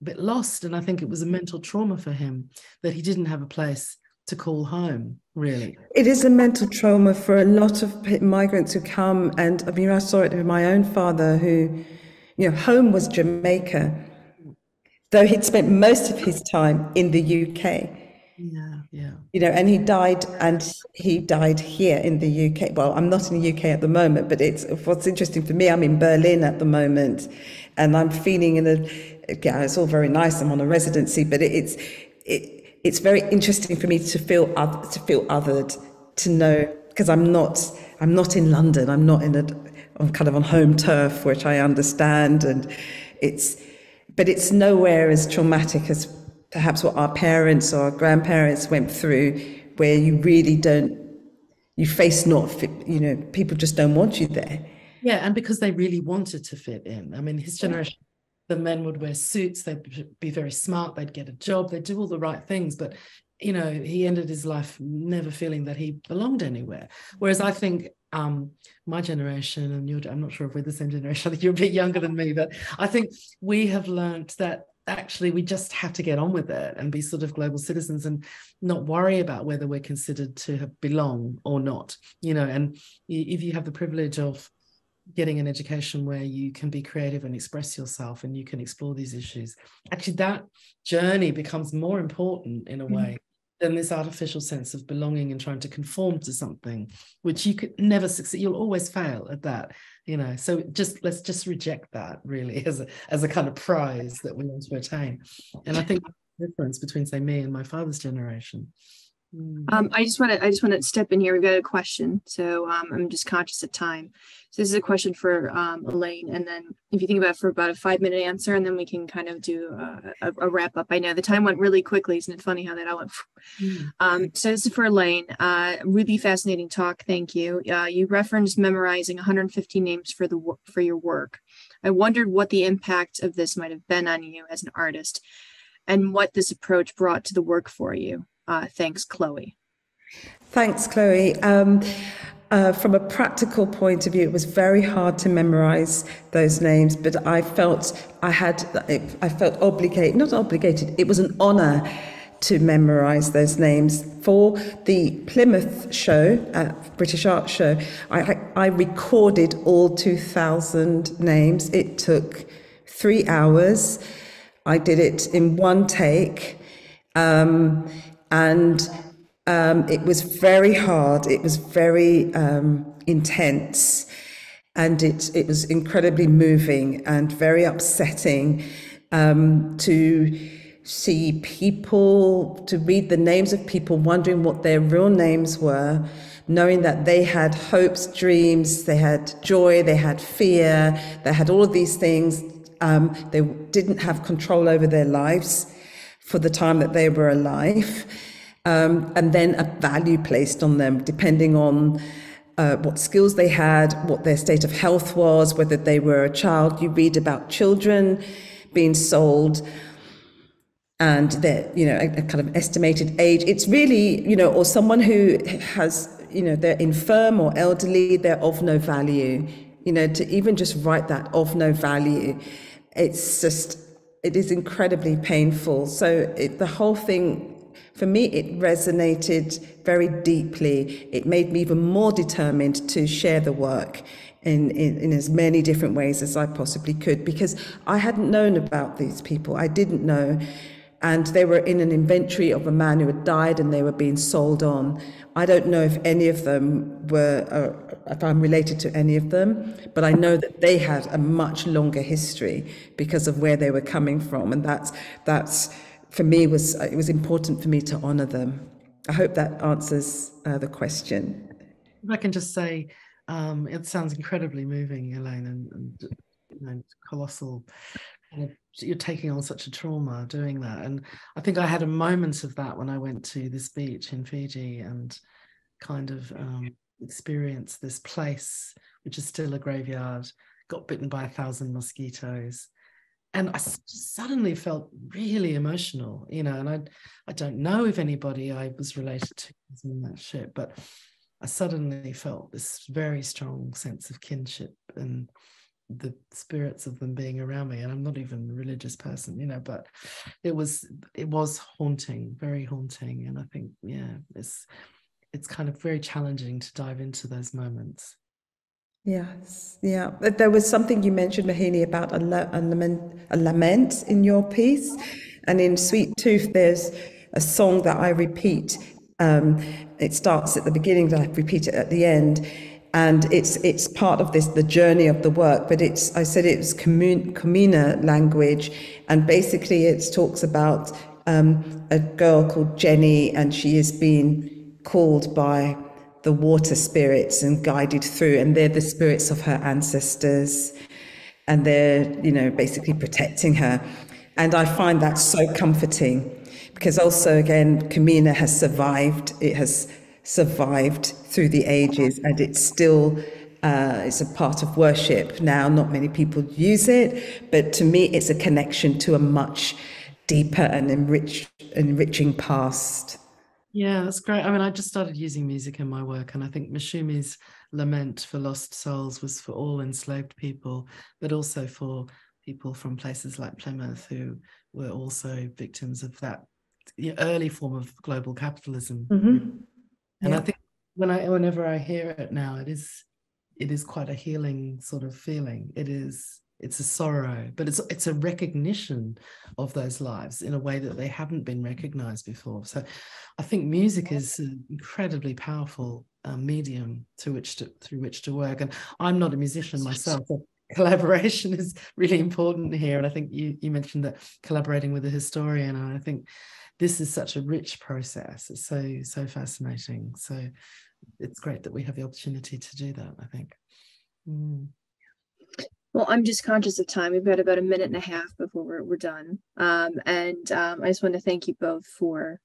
lost. And I think it was a mental trauma for him that he didn't have a place to call home, really. It is a mental trauma for a lot of migrants who come. And I mean, I saw it with my own father, who, home was Jamaica, though he'd spent most of his time in the UK. Yeah. And he died here in the UK. Well, I'm not in the UK at the moment, but what's interesting for me, I'm in Berlin at the moment, and I'm feeling it's all very nice. I'm on a residency, but it's very interesting for me to feel othered, to know, because I'm not in London. I'm kind of on home turf, which I understand, but it's nowhere as traumatic as perhaps what our parents or our grandparents went through, where you really you face people just don't want you there. Yeah, and because they really wanted to fit in. I mean, his generation, the men would wear suits, they'd be very smart, they'd get a job, they'd do all the right things, but he ended his life never feeling that he belonged anywhere. Whereas I think my generation, and I'm not sure if we're the same generation, I think you're a bit younger than me, but I think we have learned that actually we just have to get on with it and be sort of global citizens and not worry about whether we're considered to belong or not, and if you have the privilege of getting an education where you can be creative and express yourself and you can explore these issues, actually that journey becomes more important in a way than this artificial sense of belonging and trying to conform to something which you could never succeed. You'll always fail at that, so let's just reject that, really, as a kind of prize that we want to attain. And I think the difference between, say, me and my father's generation. I just want to step in here. We've got a question, so I'm just conscious of time. So this is a question for Elaine, and then if you think about it, for about a 5-minute answer, and then we can kind of do a wrap up. I know the time went really quickly. Isn't it funny how that all went? So this is for Elaine. Really fascinating talk. Thank you. You referenced memorizing 150 names for your work. I wondered what the impact of this might have been on you as an artist, and what this approach brought to the work for you. Thanks, Chloe. Thanks, Chloe. From a practical point of view, it was very hard to memorize those names, but I felt obligated, not obligated, it was an honor to memorize those names. For the Plymouth show, British Art Show, I recorded all 2,000 names. It took 3 hours. I did it in one take. It was very hard. It was very intense, and it was incredibly moving and very upsetting to see people, to read the names of people, wondering what their real names were, knowing that they had hopes, dreams, they had joy, they had fear, they had all of these things. They didn't have control over their lives for the time that they were alive, and then a value placed on them depending on what skills they had, what their state of health was, whether they were a child. You read about children being sold and their, a kind of estimated age. It's really, or someone who has, they're infirm or elderly, they're of no value. To even just write that, of no value, it is incredibly painful. So the whole thing, for me, it resonated very deeply. It made me even more determined to share the work in as many different ways as I possibly could, because I hadn't known about these people. I didn't know. And they were in an inventory of a man who had died, and they were being sold on. I don't know if any of them were, if I'm related to any of them, but I know that they had a much longer history because of where they were coming from. And that's for me, it was important for me to honor them. I hope that answers the question. If I can just say, it sounds incredibly moving, Elaine, and colossal. You're taking on such a trauma doing that. And I think I had a moment of that when I went to this beach in Fiji and kind of experienced this place, which is still a graveyard, got bitten by 1,000 mosquitoes. And I suddenly felt really emotional, and I don't know if anybody I was related to was in that ship, but I suddenly felt this very strong sense of kinship and the spirits of them being around me. And I'm not even a religious person, but it was haunting, very haunting. And I think, it's kind of very challenging to dive into those moments. Yes, yeah. There was something you mentioned, Mahini, about a lament in your piece. And in Sweet Tooth, there's a song that I repeat. It starts at the beginning, that I repeat it at the end. And it's part of the journey of the work, but I said it was Kumina language. And basically it talks about a girl called Jenny, and she has been called by the water spirits and guided through, and they're the spirits of her ancestors, and they're basically protecting her. And I find that so comforting, because also again Kumina has survived. It has survived through the ages, and it's still it's a part of worship now. Not many people use it, but to me it's a connection to a much deeper and enriching past. Yeah, that's great. I mean, I just started using music in my work, and I think Mashumi's lament for lost souls was for all enslaved people, but also for people from places like Plymouth who were also victims of that early form of global capitalism. Mm-hmm. And I think whenever I hear it now, it is quite a healing sort of feeling. It's a sorrow, but it's a recognition of those lives in a way that they haven't been recognized before. So I think music is an incredibly powerful medium through which to work. And I'm not a musician myself, but collaboration is really important here. And I think you mentioned that collaborating with a historian, and I think this is such a rich process. It's so fascinating. So it's great that we have the opportunity to do that, I think. Well, I'm just conscious of time. We've got about a minute and a half before we're done. I just want to thank you both for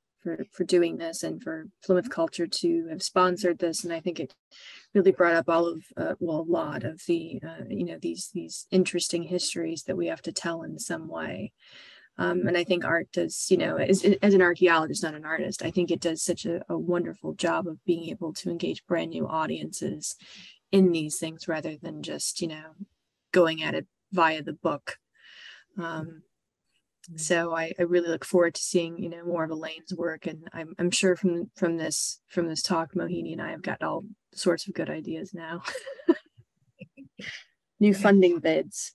doing this, and for Plymouth Culture to have sponsored this. And I think it really brought up all of, a lot of the, these interesting histories that we have to tell in some way. And I think art does, as an archaeologist, not an artist, I think it does such a wonderful job of being able to engage brand new audiences in these things, rather than just, going at it via the book. So I really look forward to seeing, more of Elaine's work. And I'm sure from this talk, Mohini and I have got all sorts of good ideas now. New funding bids.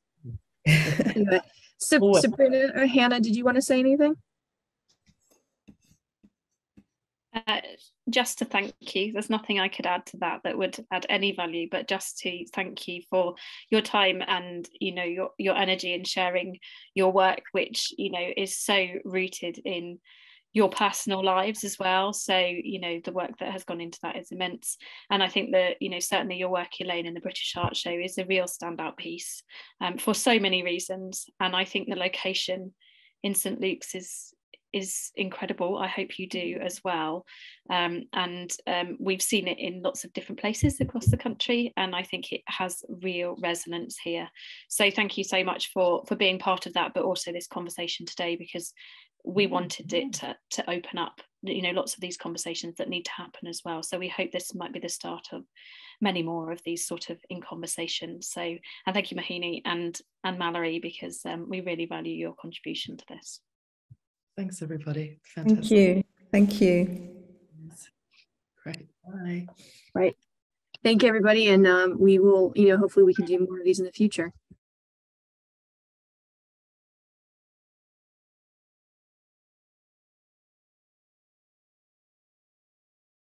Anyway, Sabrina or Hannah, did you want to say anything? Just to thank you. There's nothing I could add to that would add any value, but just to thank you for your time and your energy in sharing your work, which is so rooted in your personal lives as well. So the work that has gone into that is immense, and I think that certainly your work, Elaine, in the British Art Show is a real standout piece for so many reasons. And I think the location in St Luke's is incredible. I hope you do as well. We've seen it in lots of different places across the country, and I think it has real resonance here. So thank you so much for being part of that, but also this conversation today, because we wanted it to open up lots of these conversations that need to happen as well. So we hope this might be the start of many more of these sort of in conversations. So, and thank you, Mohini and Mallory, because we really value your contribution to this. Thanks, everybody. Fantastic. Thank you. Great. Bye. Right. Thank you, everybody. And we will, hopefully we can do more of these in the future.